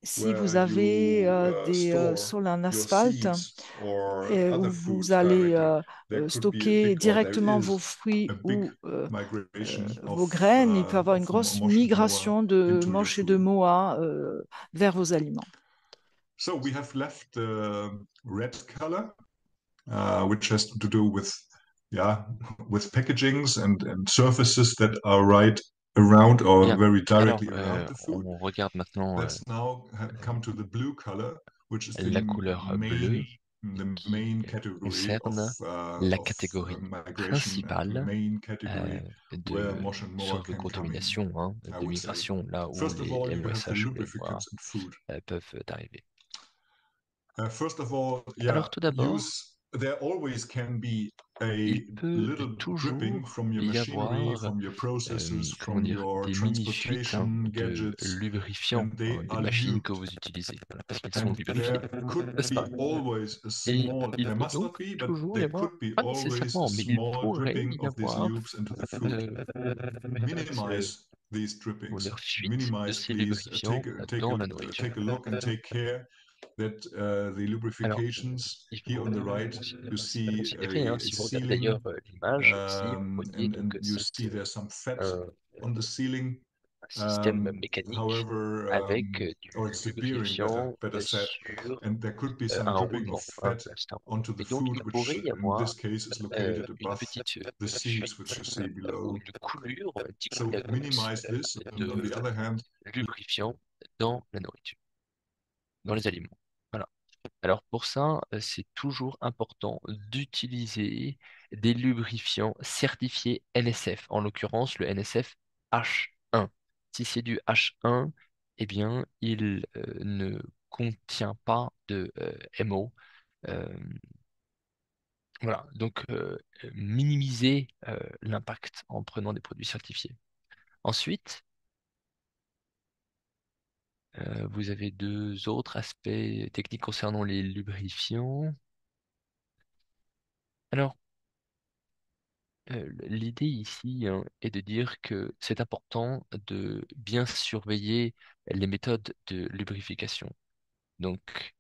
si vous avez des sols en asphalte où vous allez stocker directement vos fruits ou vos graines, il peut y avoir une grosse migration de moche et de moa vers vos aliments. So we have left red color, which has to do with, yeah, with packagings and surfaces that are right around or Bien. very Alors, directly around the food. on regarde maintenant Let's now come to the blue color, which is la couleur bleue the qui main category concerne la of catégorie migration and the principale main category where de mosh and moa sources de can come in, contamination, hein, I de would say. migration, là où First of les all, you have the MOSH ou les MOA lubricants in food. peuvent arriver. First of all, Alors, yeah, tout d'abord, there always can be a il peut little dripping toujours from your y machinery, avoir, from your processes, comment from dire, your des mini-fuites transportation de gadgets, lubrifiant and they des are machines que lubed. vous utilisez, voilà, parce qu'ils sont And lubrifiés, there could n'est-ce be pas? always a Et small, il there peut must not donc be, but toujours y there avoir, could be pas always a nécessairement, mais il small pourrait dripping y of these avoir lubes into the food. ce, Minimize these comment drippings. dire, fuite de Minimize, ces please. lubrifiants dans la nourriture. Take a look and take care that the Alors, lubrifications il here faut on the right, you see considérer, hein, a si vous regardez sealing, d'ailleurs l'image aussi, vous voyez and donc you see there's some fat un, on the ceiling. un système mécanique However, avec or du it's securing, lubrifiant better said, sur and there could be some un dripping of roulement, hein, fat c'est un roulement. onto the Et donc, food, il pourrait which y in this avoir case is located une above petite the seeds, which you fuite see ou below. une coulure, un petit So coulage minimize this, and on de the other hand, lubrifiant dans la nourriture, dans les aliments. Voilà. Alors pour ça, c'est toujours important d'utiliser des lubrifiants certifiés NSF, en l'occurrence le NSF H1. Si c'est du H1, eh bien, il ne contient pas de MO. Euh, voilà, donc minimiser l'impact en prenant des produits certifiés. Ensuite, vous avez deux autres aspects techniques concernant les lubrifiants. Alors, l'idée ici, hein, est de dire que c'est important de bien surveiller les méthodes de lubrification. Donc,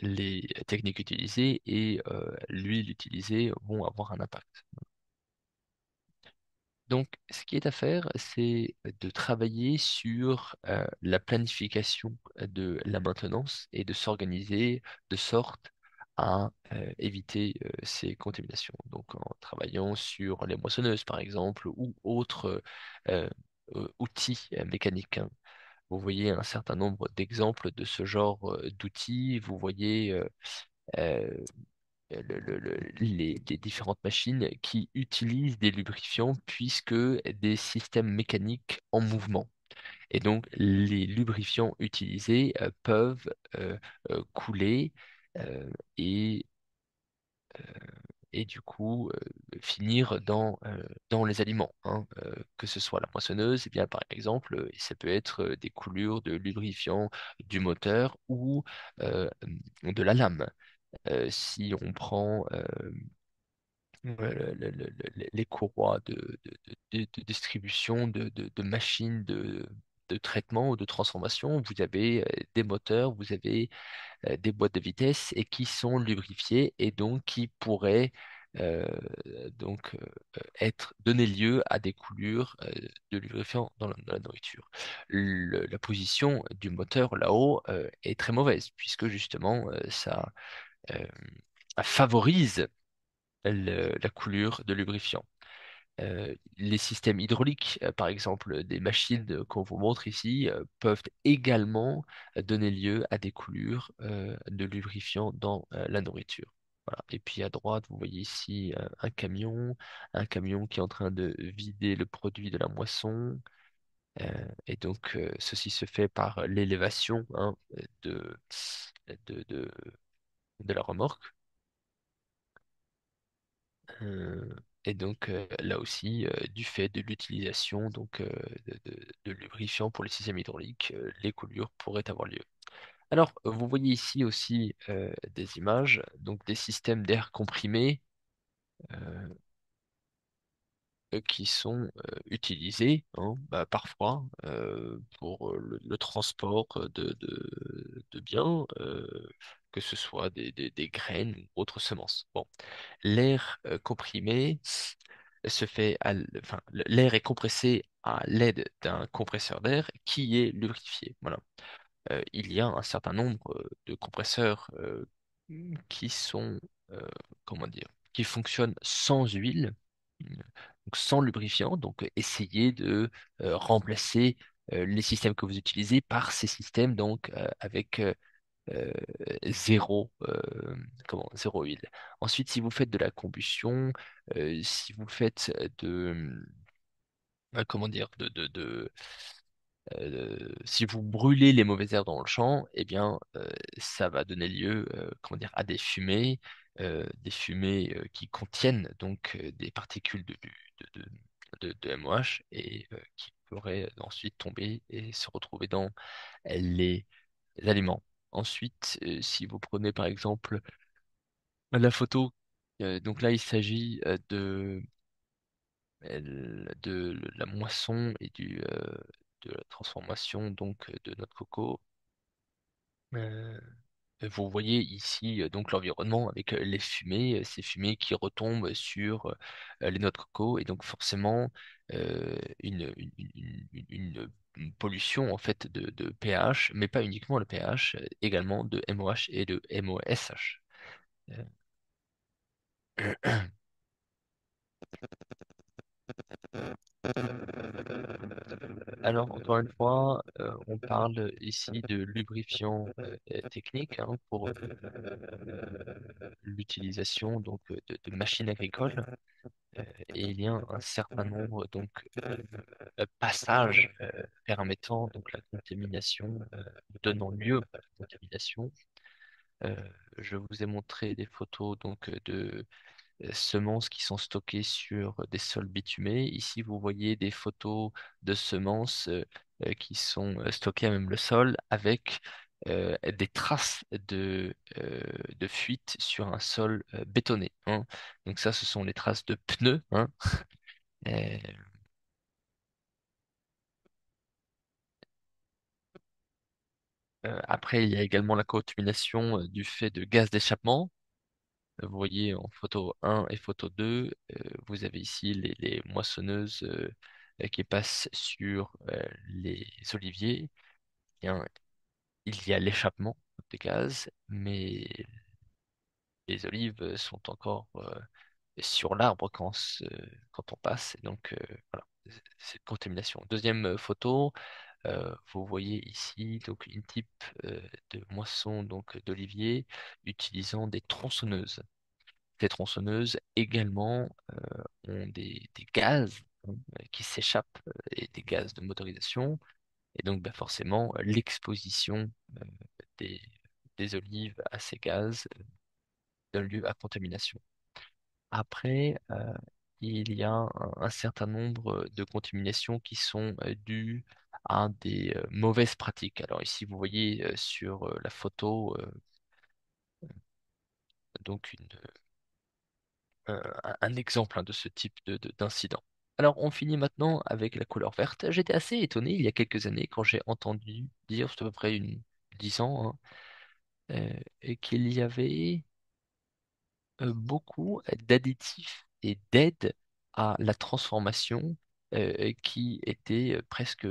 les techniques utilisées et l'huile utilisée vont avoir un impact. Donc, ce qui est à faire, c'est de travailler sur la planification de la maintenance et de s'organiser de sorte à éviter ces contaminations. Donc, en travaillant sur les moissonneuses, par exemple, ou autres euh, outils mécaniques, hein. Vous voyez un certain nombre d'exemples de ce genre d'outils. Vous voyez euh, les différentes machines qui utilisent des lubrifiants puisque des systèmes mécaniques en mouvement. Et donc, les lubrifiants utilisés peuvent couler euh, et, et du coup finir dans les aliments, hein. Que ce soit la moissonneuse, et bien par exemple, ça peut être des coulures de lubrifiant du moteur ou de la lame. Si on prend les courroies de distribution de machines de traitement ou de transformation, vous avez des moteurs, vous avez des boîtes de vitesse et qui sont lubrifiées et donc qui pourraient euh, donc donner lieu à des coulures de lubrifiant dans la nourriture. La position du moteur là-haut est très mauvaise puisque justement ça euh, favorise la coulure de lubrifiant. Les systèmes hydrauliques, par exemple des machines qu'on vous montre ici, peuvent également donner lieu à des coulures de lubrifiant dans la nourriture. Voilà. Et puis à droite, vous voyez ici un camion qui est en train de vider le produit de la moisson. Et donc ceci se fait par l'élévation, hein, de, de, de, de la remorque. Euh, et donc là aussi, du fait de l'utilisation de lubrifiants pour les systèmes hydrauliques, les coulures pourraient avoir lieu. Alors, vous voyez ici aussi des images, donc des systèmes d'air comprimé euh, qui sont utilisés, hein, bah, parfois pour le transport de biens, que ce soit des graines ou autres semences. Bon, l'air comprimé enfin, l'air est compressé à l'aide d'un compresseur d'air qui est lubrifié. Voilà. Il y a un certain nombre de compresseurs qui sont, euh, comment dire, qui fonctionnent sans huile, donc sans lubrifiant. Donc, essayez de remplacer les systèmes que vous utilisez par ces systèmes donc avec euh, zéro, zéro huile. Ensuite, si vous faites de la combustion, si vous faites comment dire, si vous brûlez les mauvaises herbes dans le champ, eh bien, ça va donner lieu, comment dire, à des fumées qui contiennent donc des particules de, de, de MOH et qui pourraient ensuite tomber et se retrouver dans les aliments. Ensuite, si vous prenez par exemple la photo, donc là il s'agit de la moisson et de la transformation donc de notre coco. Euh, Vous voyez ici donc l'environnement avec les fumées, ces fumées qui retombent sur les noix de coco et donc forcément une pollution en fait de pH, mais pas uniquement le pH, également de MOH et de MOSH. Euh, Alors, encore une fois, on parle ici de lubrifiant technique, hein, pour l'utilisation donc de machines agricoles. Et il y a un certain nombre donc passages permettant donc la contamination, donnant lieu à la contamination. Euh, je vous ai montré des photos donc de semences qui sont stockées sur des sols bitumés. Ici, vous voyez des photos de semences qui sont stockées à même le sol avec des traces de fuite sur un sol bétonné, hein. Donc ça, ce sont les traces de pneus, hein. Euh, Après, il y a également la contamination du fait de gaz d'échappement. Vous voyez en photo 1 et photo 2, vous avez ici les moissonneuses qui passent sur les oliviers. Bien, il y a l'échappement de gaz, mais les olives sont encore sur l'arbre quand on passe. Et donc, voilà, c'est une contamination. Deuxième photo, vous voyez ici donc une type de moisson donc d'olivier utilisant des tronçonneuses. Ces tronçonneuses également ont des gaz hein, qui s'échappent et des gaz de motorisation. Et donc bah, forcément, l'exposition des, des olives à ces gaz donne lieu à contamination. Après, il y a un certain nombre de contaminations qui sont dues à des mauvaises pratiques. Alors ici, vous voyez sur la photo donc un exemple hein, de ce type d'incident. Alors, on finit maintenant avec la couleur verte. J'étais assez étonné il y a quelques années quand j'ai entendu dire, c'est à peu près 10 ans, hein, et qu'il y avait beaucoup d'additifs et d'aides à la transformation qui étaient presque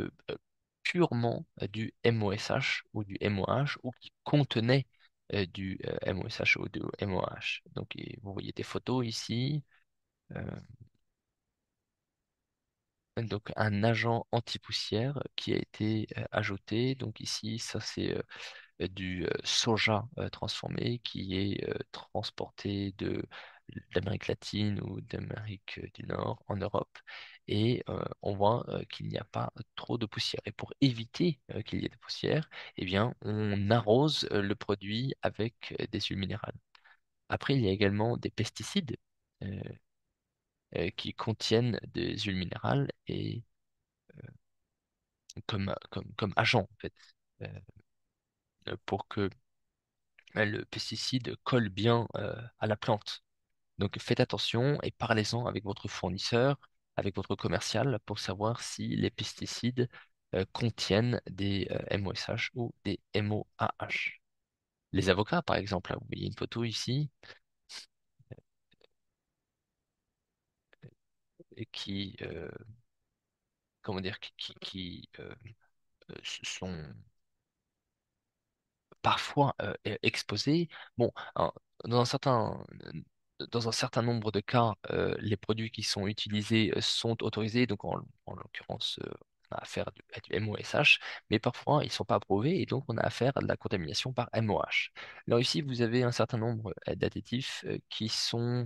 purement du MOSH ou du MOH ou qui contenaient du MOSH ou du MOH. Donc, vous voyez des photos ici. euh, donc, un agent anti-poussière qui a été ajouté. Donc, ici, ça c'est du soja transformé qui est transporté d'Amérique latine ou d'Amérique du Nord en Europe. Et on voit qu'il n'y a pas trop de poussière. Et pour éviter qu'il y ait de poussière, eh bien, on arrose le produit avec des huiles minérales. Après, il y a également des pesticides euh, qui contiennent des huiles minérales et comme agent, en fait, pour que le pesticide colle bien à la plante. Donc faites attention et parlez-en avec votre fournisseur, avec votre commercial pour savoir si les pesticides contiennent des MOSH ou des MOAH. Les avocats, par exemple, là, vous voyez une photo ici, et qui, comment dire, sont parfois exposés. Bon, dans un certain, dans un certain nombre de cas, les produits qui sont utilisés sont autorisés, donc en l'occurrence, on a affaire à du MOSH, mais parfois ils ne sont pas approuvés et donc on a affaire à de la contamination par MOH. Alors ici, vous avez un certain nombre d'additifs qui sont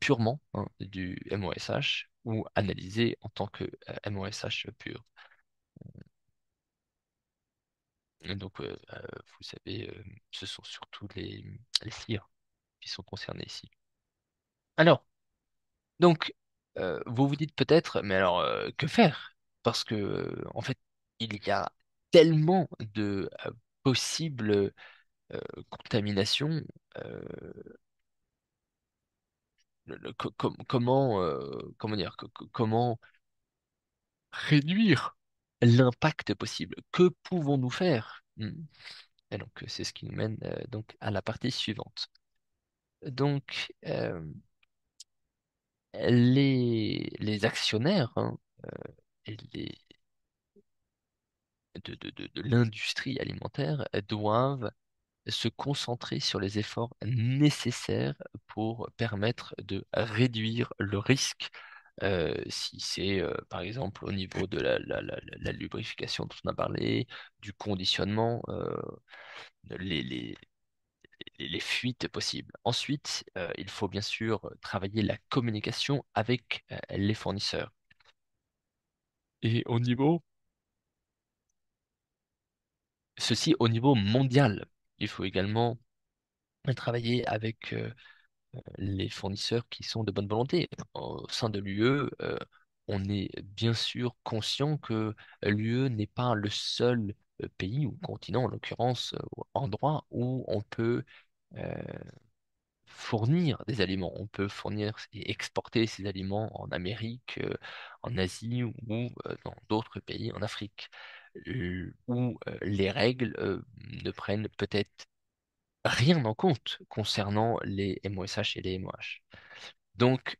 purement hein, du MOSH ou analysés en tant que MOSH pur. Et donc, vous savez, ce sont surtout les cires qui sont concernés ici. Alors, donc, vous vous dites peut-être, mais alors, que faire? Parce que, en fait, il y a tellement de possibles contaminations. euh, comment dire, comment réduire l'impact possible? Que pouvons-nous faire? Et donc, c'est ce qui nous mène donc à la partie suivante. Donc, les actionnaires hein, et de l'industrie alimentaire doivent se concentrer sur les efforts nécessaires pour permettre de réduire le risque. Si c'est par exemple au niveau de la lubrification dont on a parlé, du conditionnement, les, les, les fuites possibles. Ensuite, il faut bien sûr travailler la communication avec les fournisseurs. Et ceci au niveau mondial. Il faut également travailler avec les fournisseurs qui sont de bonne volonté. Au sein de l'UE, on est bien sûr conscient que l'UE n'est pas le seul pays ou continent, en l'occurrence, ou endroit où on peut euh, fournir des aliments. On peut fournir et exporter ces aliments en Amérique, en Asie ou dans d'autres pays en Afrique, où les règles ne prennent peut-être rien en compte concernant les MOSH et les MOH. Donc,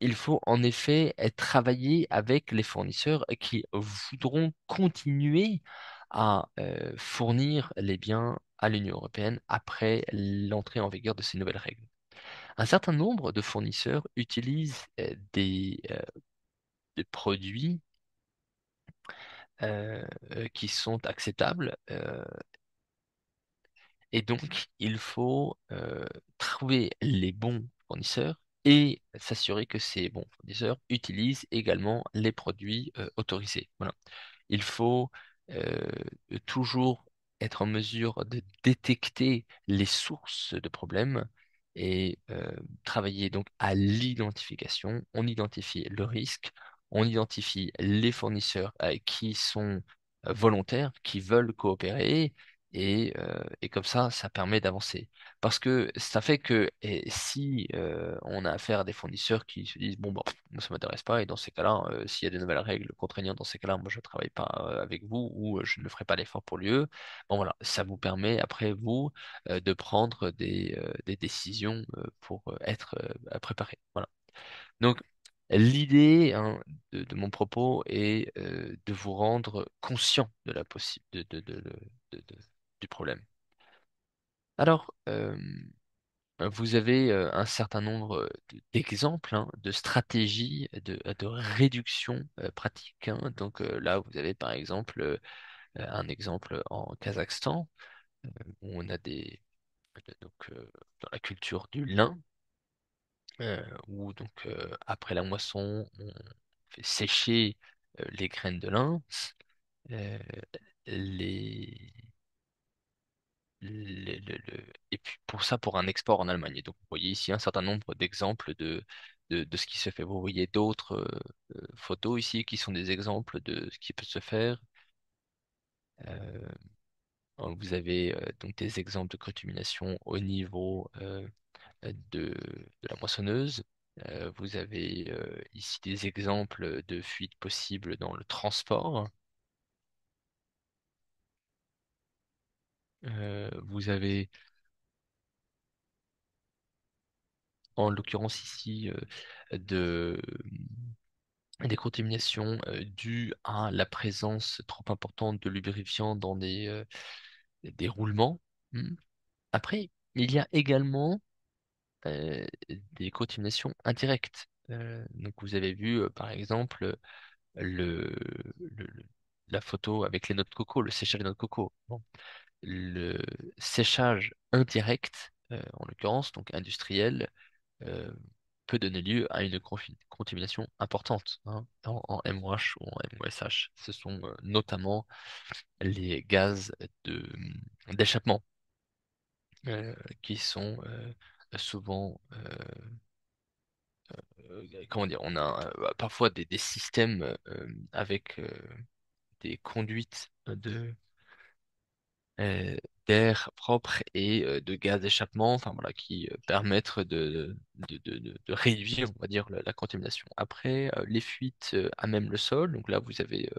il faut en effet travailler avec les fournisseurs qui voudront continuer à fournir les biens à l'Union européenne après l'entrée en vigueur de ces nouvelles règles. Un certain nombre de fournisseurs utilisent des produits qui sont acceptables. Et donc, il faut trouver les bons fournisseurs et s'assurer que ces bons fournisseurs utilisent également les produits autorisés. Voilà. Il faut euh, toujours être en mesure de détecter les sources de problèmes et travailler donc à l'identification. On identifie le risque, on identifie les fournisseurs qui sont volontaires, qui veulent coopérer et comme ça permet d'avancer. Parce que ça fait que si on a affaire à des fournisseurs qui se disent, bon, bon, moi, ça m'intéresse pas, et dans ces cas-là, s'il y a de nouvelles règles contraignantes, dans ces cas-là, moi, je ne travaille pas avec vous ou je ne ferai pas l'effort pour l'UE, bon, voilà, ça vous permet, après, vous, de prendre des décisions pour être préparé. Voilà. Donc, l'idée hein, de mon propos est de vous rendre conscient de la de- du problème. Alors, vous avez un certain nombre d'exemples hein, de stratégies de réduction pratique. Hein. Donc là, vous avez par exemple un exemple en Kazakhstan où on a donc dans la culture du lin où donc après la moisson, on fait sécher les graines de lin. euh, les et puis pour ça, pour un export en Allemagne. Et donc, vous voyez ici un certain nombre d'exemples de ce qui se fait. Vous voyez d'autres photos ici qui sont des exemples de ce qui peut se faire. Euh, Vous avez donc des exemples de cultivation au niveau de la moissonneuse. Vous avez ici des exemples de fuites possibles dans le transport. Vous avez en l'occurrence ici des contaminations dues à la présence trop importante de lubrifiants dans des roulements. Hmm. Après, il y a également euh, des contaminations indirectes. Donc vous avez vu par exemple le, le- la photo avec les noix de coco, le séchage des noix de coco. Bon. Le séchage indirect, en l'occurrence, donc industriel, euh, peut donner lieu à une contamination importante hein, en MOH ou en MOSH. Ce sont notamment les gaz d'échappement euh, qui sont souvent, comment dire, on a parfois des systèmes avec des conduites euh, d'air propre et de gaz d'échappement, enfin voilà, qui permettent de réduire, on va dire, la contamination. Après, les fuites à même le sol, donc là vous avez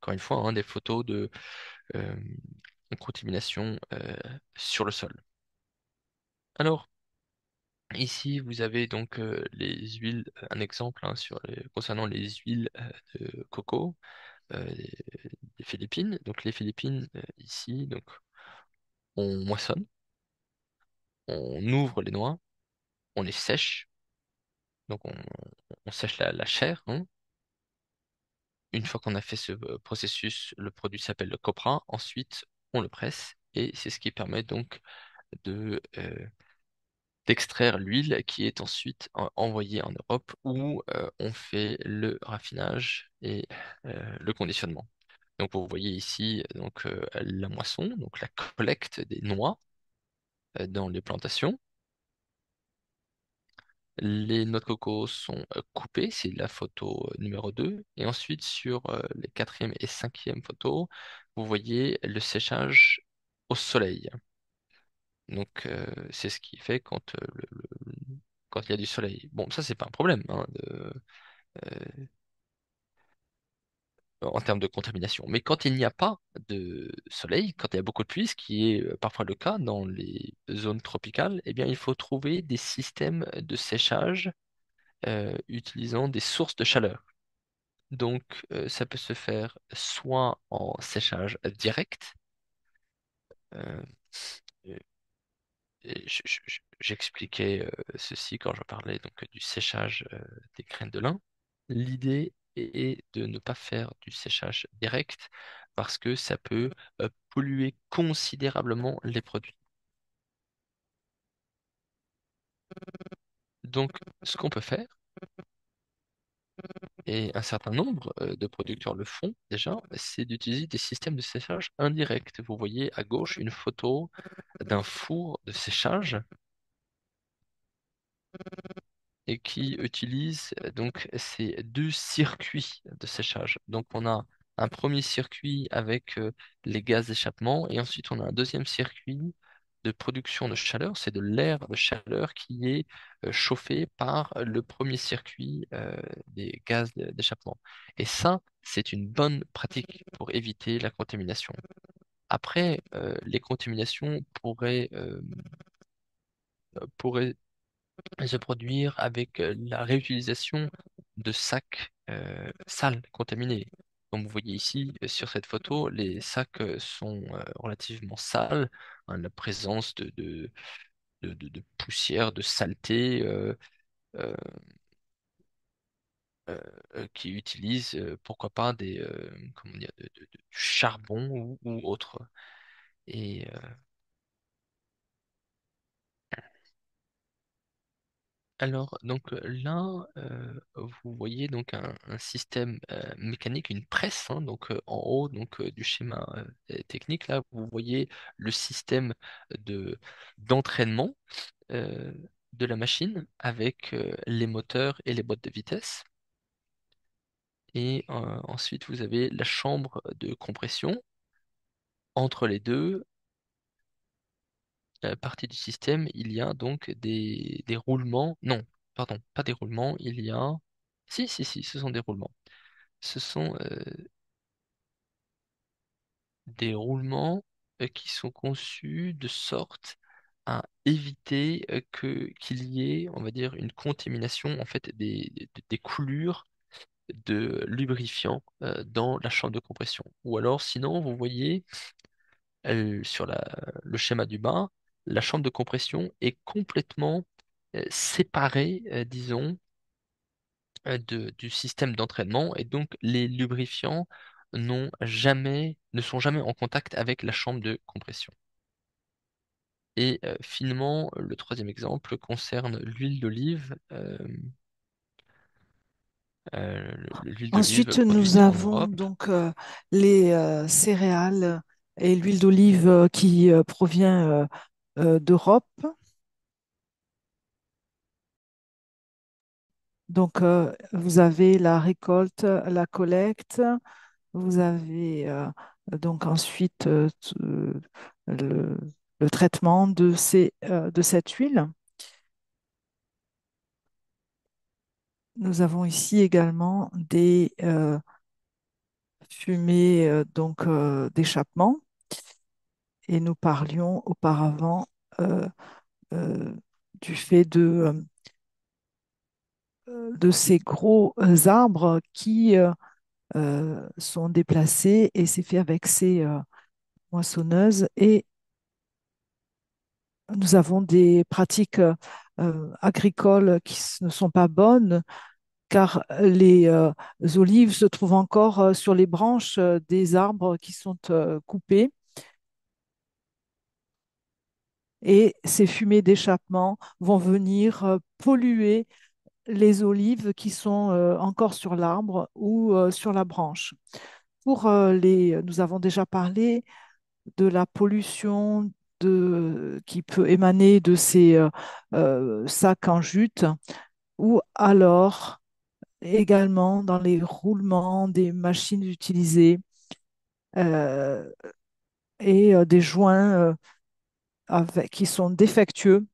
encore une fois hein, des photos de euh, contamination sur le sol. Alors, ici vous avez donc les huiles, un exemple hein, concernant les huiles de coco des Philippines. Donc les Philippines, ici, donc on moissonne. On ouvre les noix, on les sèche, donc on sèche la chair. Hein. Une fois qu'on a fait ce processus, le produit s'appelle le copra. Ensuite, on le presse et c'est ce qui permet donc de d'extraire l'huile qui est ensuite envoyée en Europe où on fait le raffinage et le conditionnement. Donc vous voyez ici donc la moisson, donc la collecte des noix dans les plantations. Les noix de coco sont coupées, c'est la photo numéro 2. Et ensuite, sur les quatrième et cinquième photos, vous voyez le séchage au soleil. Donc, c'est ce qui fait quand il y a du soleil. Bon, ça, c'est pas un problème. Hein, en termes de contamination. Mais quand il n'y a pas de soleil, quand il y a beaucoup de pluie, ce qui est parfois le cas dans les zones tropicales, eh bien, il faut trouver des systèmes de séchage utilisant des sources de chaleur. Donc, ça peut se faire soit en séchage direct, euh, et j'expliquais ceci quand je parlais donc du séchage des graines de lin. L'idée est de ne pas faire du séchage direct parce que ça peut polluer considérablement les produits. Donc, ce qu'on peut faire, et un certain nombre de producteurs le font déjà, c'est d'utiliser des systèmes de séchage indirect. Vous voyez à gauche une photo d'un four de séchage et qui utilise donc ces deux circuits de séchage. Donc on a un premier circuit avec les gaz d'échappement et ensuite on a un deuxième circuit de production de chaleur. C'est de l'air de chaleur qui est chauffé par le premier circuit des gaz d'échappement. Et ça, c'est une bonne pratique pour éviter la contamination. Après, les contaminations pourraient se produire avec la réutilisation de sacs sales, contaminés. Comme vous voyez ici sur cette photo, les sacs sont relativement sales, hein, la présence de poussière, de saleté euh, qui utilisent, pourquoi pas, comment dire, du charbon ou autre. Et alors, donc là, vous voyez donc un système mécanique, une presse, hein, donc en haut donc du schéma technique, là, vous voyez le système de d'entraînement euh, de la machine avec les moteurs et les boîtes de vitesse. Et ensuite, vous avez la chambre de compression. Entre les deux parties du système, il y a donc des roulements. Non, pardon, pas des roulements, il y a... Si, si, si, ce sont des roulements. Ce sont des roulements qui sont conçus de sorte à éviter qu'il y ait, on va dire, une contamination en fait des coulures de lubrifiant dans la chambre de compression. Ou alors, sinon, vous voyez sur le schéma du bas, la chambre de compression est complètement séparée, disons, du système d'entraînement et donc les lubrifiants ne sont jamais en contact avec la chambre de compression. Et finalement, le troisième exemple concerne l'huile d'olive. L'huile d'olive Ensuite, nous produite en avons Europe. donc les céréales et l'huile d'olive qui provient d'Europe. Donc, vous avez la récolte, la collecte, vous avez donc ensuite le, le traitement de cette huile. Nous avons ici également des fumées d'échappement et nous parlions auparavant euh, euh, du fait de ces gros arbres qui sont déplacés et c'est fait avec ces moissonneuses et nous avons des pratiques agricoles ne sont pas bonnes car les olives se trouvent encore sur les branches des arbres qui sont coupés et ces fumées d'échappement vont venir polluer les olives qui sont encore sur l'arbre ou sur la branche. Nous avons déjà parlé de la pollution qui peut émaner de ces sacs en jute ou alors également dans les roulements des machines utilisées euh, et des joints qui sont défectueux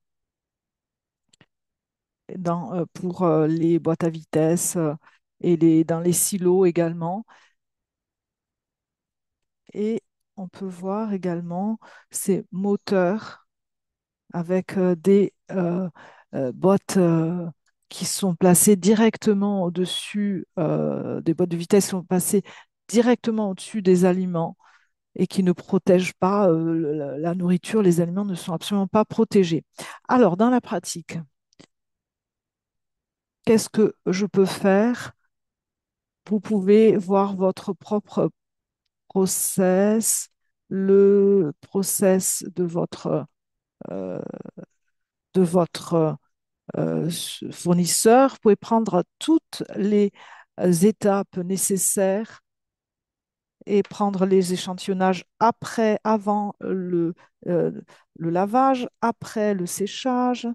pour les boîtes à vitesse et dans les silos également. Et on peut voir également ces moteurs avec des boîtes qui sont placées directement au-dessus, des boîtes de vitesse qui sont placées directement au-dessus des aliments et qui ne protègent pas la nourriture. Les aliments ne sont absolument pas protégés. Alors, dans la pratique, qu'est-ce que je peux faire? Vous pouvez voir votre propre process, le process euh, de votre fournisseur. Vous pouvez prendre toutes les étapes nécessaires et prendre les échantillonnages après, avant euh, le lavage, après le séchage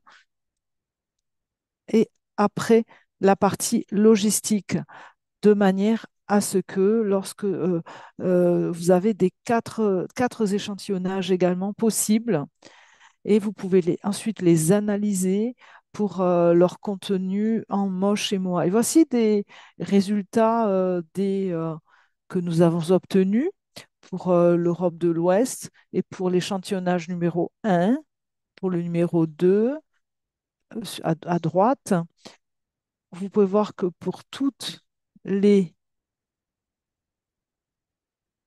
et après la partie logistique, de manière à ce que lorsque vous avez des quatre échantillonnages également possibles, et vous pouvez ensuite les analyser pour leur contenu en moche et moi. Et voici des résultats que nous avons obtenus pour l'Europe de l'Ouest et pour l'échantillonnage numéro 1, pour le numéro 2 à droite. Vous pouvez voir que pour toutes les,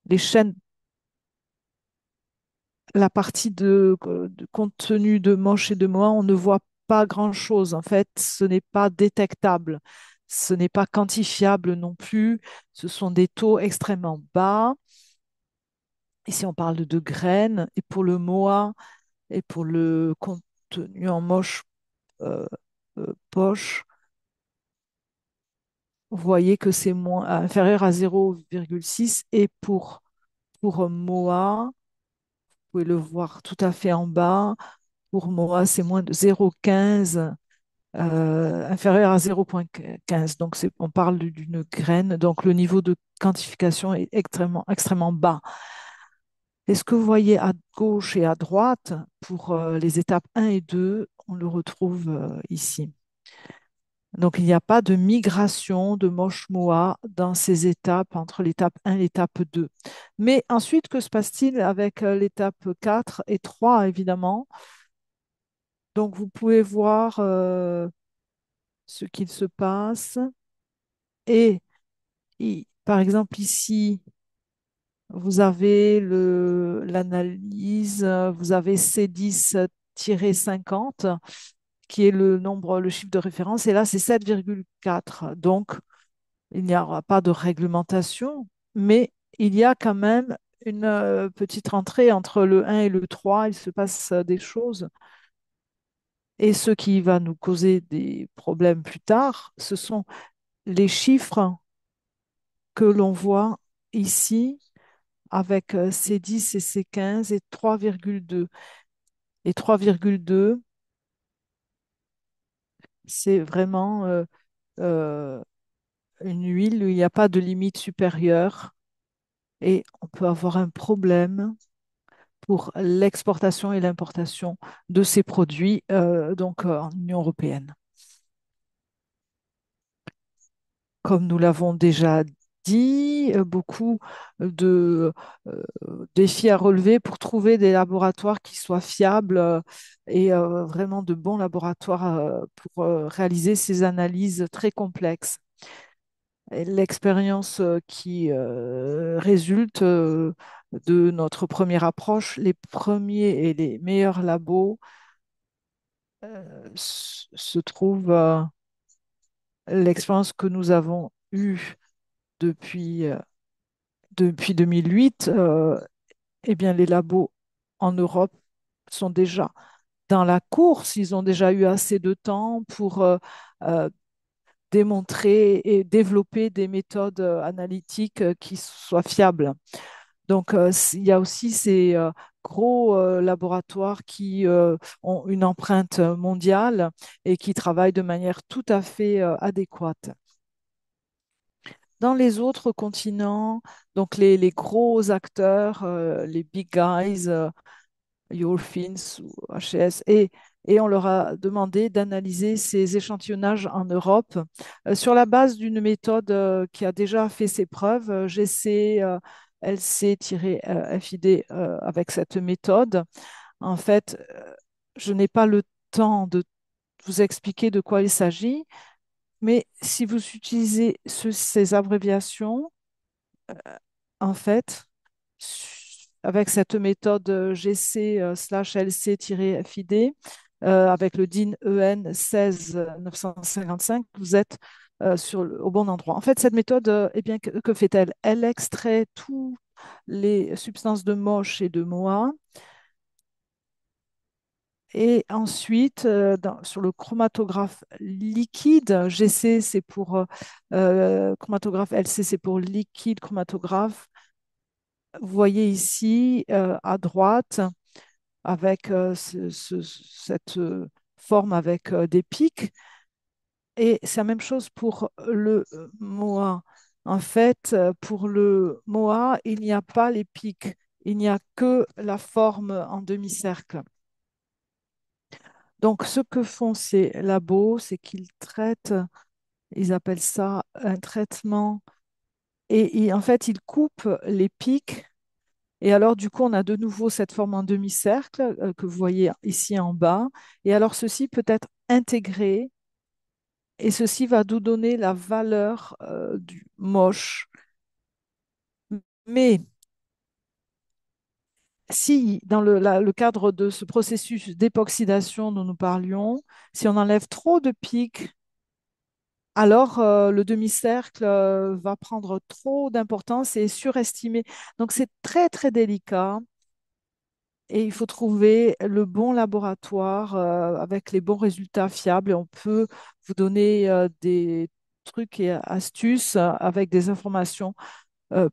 les chaînes, la partie de contenu de moche et de moi, on ne voit pas grand-chose. En fait, ce n'est pas détectable, ce n'est pas quantifiable non plus. Ce sont des taux extrêmement bas. Ici, on parle de graines. Et pour le MOA et pour le contenu en moche euh, poche, vous voyez que c'est moins inférieur à 0,6. Et pour MOA, vous pouvez le voir tout à fait en bas. Pour MOA, c'est moins de 0,15, inférieur à 0,15. Donc, on parle d'une graine. Donc, le niveau de quantification est extrêmement, extrêmement bas. Et ce que vous voyez à gauche et à droite, pour les étapes 1 et 2, on le retrouve ici. Donc, il n'y a pas de migration de moche-moa dans ces étapes, entre l'étape 1 et l'étape 2. Mais ensuite, que se passe-t-il avec l'étape 4 et 3, évidemment? Donc, vous pouvez voir ce qu'il se passe. Et par exemple, ici, vous avez l'analyse, vous avez C10-50, qui est le chiffre de référence, et là, c'est 7,4. Donc, il n'y aura pas de réglementation, mais il y a quand même une petite rentrée entre le 1 et le 3. Il se passe des choses. Et ce qui va nous causer des problèmes plus tard, ce sont les chiffres que l'on voit ici avec C10 et C15 et 3,2. Et 3,2, c'est vraiment euh, une huile où il n'y a pas de limite supérieure et on peut avoir un problème pour l'exportation et l'importation de ces produits en Union européenne. Comme nous l'avons déjà dit, beaucoup de défis à relever pour trouver des laboratoires qui soient fiables et vraiment de bons laboratoires pour réaliser ces analyses très complexes. L'expérience qui résulte de notre première approche, les premiers et les meilleurs labos se trouvent l'expérience que nous avons eue depuis, depuis 2008, eh bien, les labos en Europe sont déjà dans la course. Ils ont déjà eu assez de temps pour euh, démontrer et développer des méthodes analytiques qui soient fiables. Donc, il y a aussi ces gros laboratoires qui ont une empreinte mondiale et qui travaillent de manière tout à fait adéquate. Dans les autres continents, donc les gros acteurs, les big guys, Eurofins ou HCS, et on leur a demandé d'analyser ces échantillonnages en Europe sur la base d'une méthode qui a déjà fait ses preuves, GC LC-FID avec cette méthode. En fait, je n'ai pas le temps de vous expliquer de quoi il s'agit, mais si vous utilisez ces abréviations, en fait, avec cette méthode GC/LC-FID, avec le DIN EN 16955, vous êtes au bon endroit. En fait, cette méthode, eh bien, que fait-elle? Elle extrait toutes les substances de MOSH et de MOA. Et ensuite, sur le chromatographe liquide, GC, c'est pour chromatographe, LC, c'est pour liquide chromatographe. Vous voyez ici à droite, avec cette forme avec des pics. Et c'est la même chose pour le MOA. En fait, pour le MOA, il n'y a pas les pics, il n'y a que la forme en demi-cercle. Donc, ce que font ces labos, c'est qu'ils traitent, ils appellent ça un traitement, et en fait, ils coupent les pics. Et alors, du coup, on a de nouveau cette forme en demi-cercle que vous voyez ici en bas. Et alors, ceci peut être intégré et ceci va nous donner la valeur du moche. Mais si, dans le cadre de ce processus d'époxydation dont nous parlions, si on enlève trop de pics, alors le demi-cercle va prendre trop d'importance et surestimé. Donc, c'est très, très délicat. Et il faut trouver le bon laboratoire avec les bons résultats fiables. Et on peut vous donner des trucs et astuces avec des informations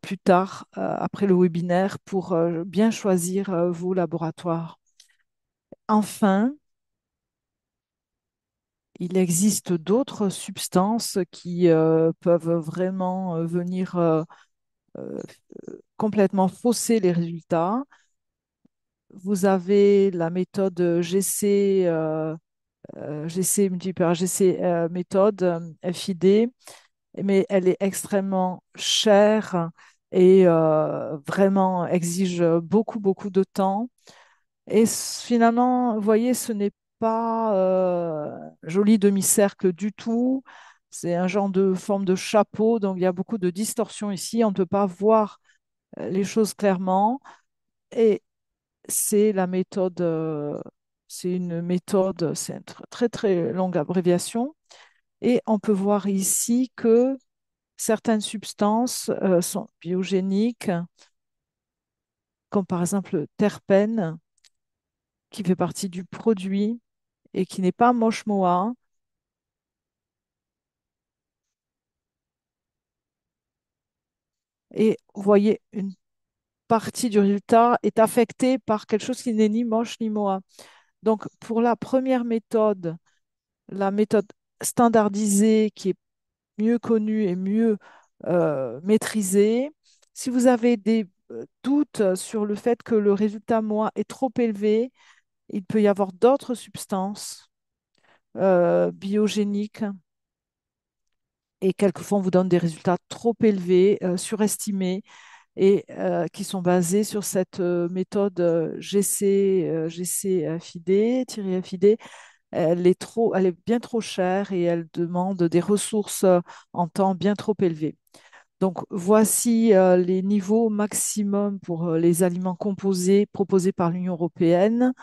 plus tard, après le webinaire, pour bien choisir vos laboratoires. Enfin, il existe d'autres substances qui peuvent vraiment venir euh, complètement fausser les résultats. Vous avez la méthode GC multiplié GC méthode FID, mais elle est extrêmement chère et vraiment exige beaucoup, beaucoup de temps. Et finalement, vous voyez, ce n'est pas joli demi-cercle du tout. C'est un genre de forme de chapeau, donc il y a beaucoup de distorsion ici. On ne peut pas voir les choses clairement. Et c'est la méthode, c'est une méthode, c'est une très très longue abréviation. Et on peut voir ici que certaines substances sont biogéniques, comme par exemple le terpène, qui fait partie du produit et qui n'est pas moche-moa. Et vous voyez, une partie du résultat est affectée par quelque chose qui n'est ni moche ni moa. Donc, pour la première méthode, la méthode standardisée qui est mieux connue et mieux maîtrisée, si vous avez des doutes sur le fait que le résultat moa est trop élevé, il peut y avoir d'autres substances biogéniques et quelquefois on vous donne des résultats trop élevés, surestimés et qui sont basés sur cette méthode GC-FID. Elle est bien trop chère et elle demande des ressources en temps bien trop élevées. Donc, voici les niveaux maximums pour les aliments composés proposés par l'Union européenne.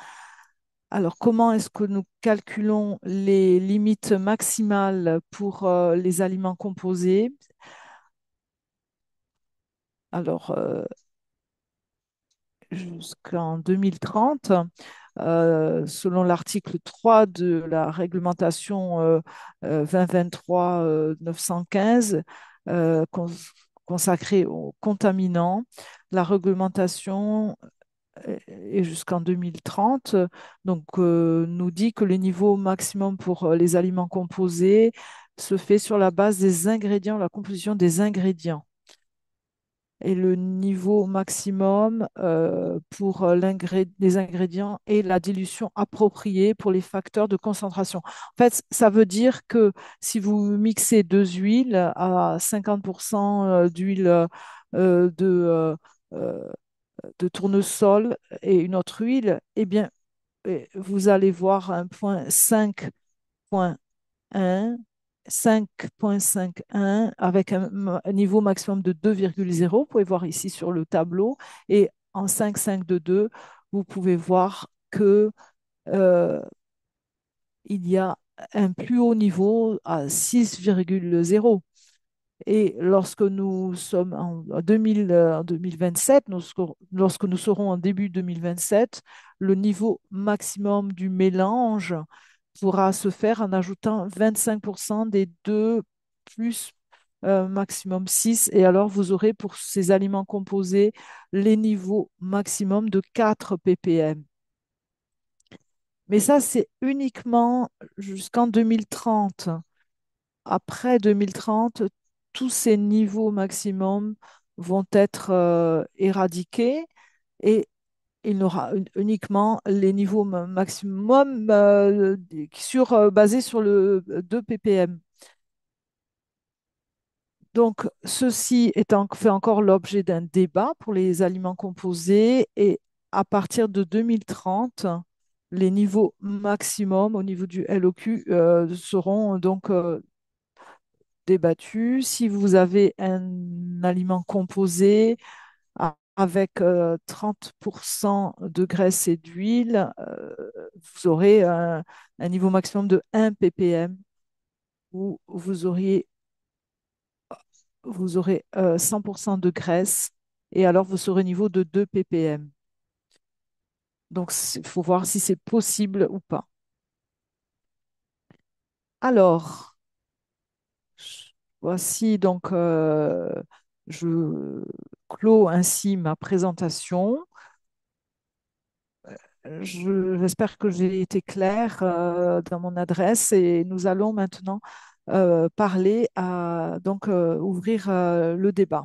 Alors, comment est-ce que nous calculons les limites maximales pour les aliments composés? Alors, jusqu'en 2030, selon l'article 3 de la réglementation 2023-915 consacrée aux contaminants, la réglementation et jusqu'en 2030, donc nous dit que le niveau maximum pour les aliments composés se fait sur la base des ingrédients, la composition des ingrédients. Et le niveau maximum pour les ingrédients et la dilution appropriée pour les facteurs de concentration. En fait, ça veut dire que si vous mixez deux huiles à 50% d'huile de de tournesol et une autre huile, eh bien, vous allez voir un point 5.1, 5.51 avec un niveau maximum de 2,0. Vous pouvez voir ici sur le tableau. Et en 5.5.2, vous pouvez voir que euh, il y a un plus haut niveau à 6,0. Et lorsque nous sommes en 2027, lorsque nous serons en début 2027, le niveau maximum du mélange pourra se faire en ajoutant 25% des 2 plus maximum 6. Et alors, vous aurez pour ces aliments composés les niveaux maximum de 4 ppm. Mais ça, c'est uniquement jusqu'en 2030. Après 2030, tous ces niveaux maximum vont être éradiqués et il n'aura uniquement les niveaux maximum basés sur le 2 ppm. Donc, ceci fait encore l'objet d'un débat pour les aliments composés et à partir de 2030, les niveaux maximum au niveau du LOQ seront donc débattu. Si vous avez un aliment composé avec 30% de graisse et d'huile, vous aurez un niveau maximum de 1 ppm où vous aurez 100% de graisse et alors vous serez au niveau de 2 ppm. Donc, il faut voir si c'est possible ou pas. Alors, voici donc, je clôt ainsi ma présentation. J'espère que j'ai été claire dans mon adresse et nous allons maintenant parler donc ouvrir le débat.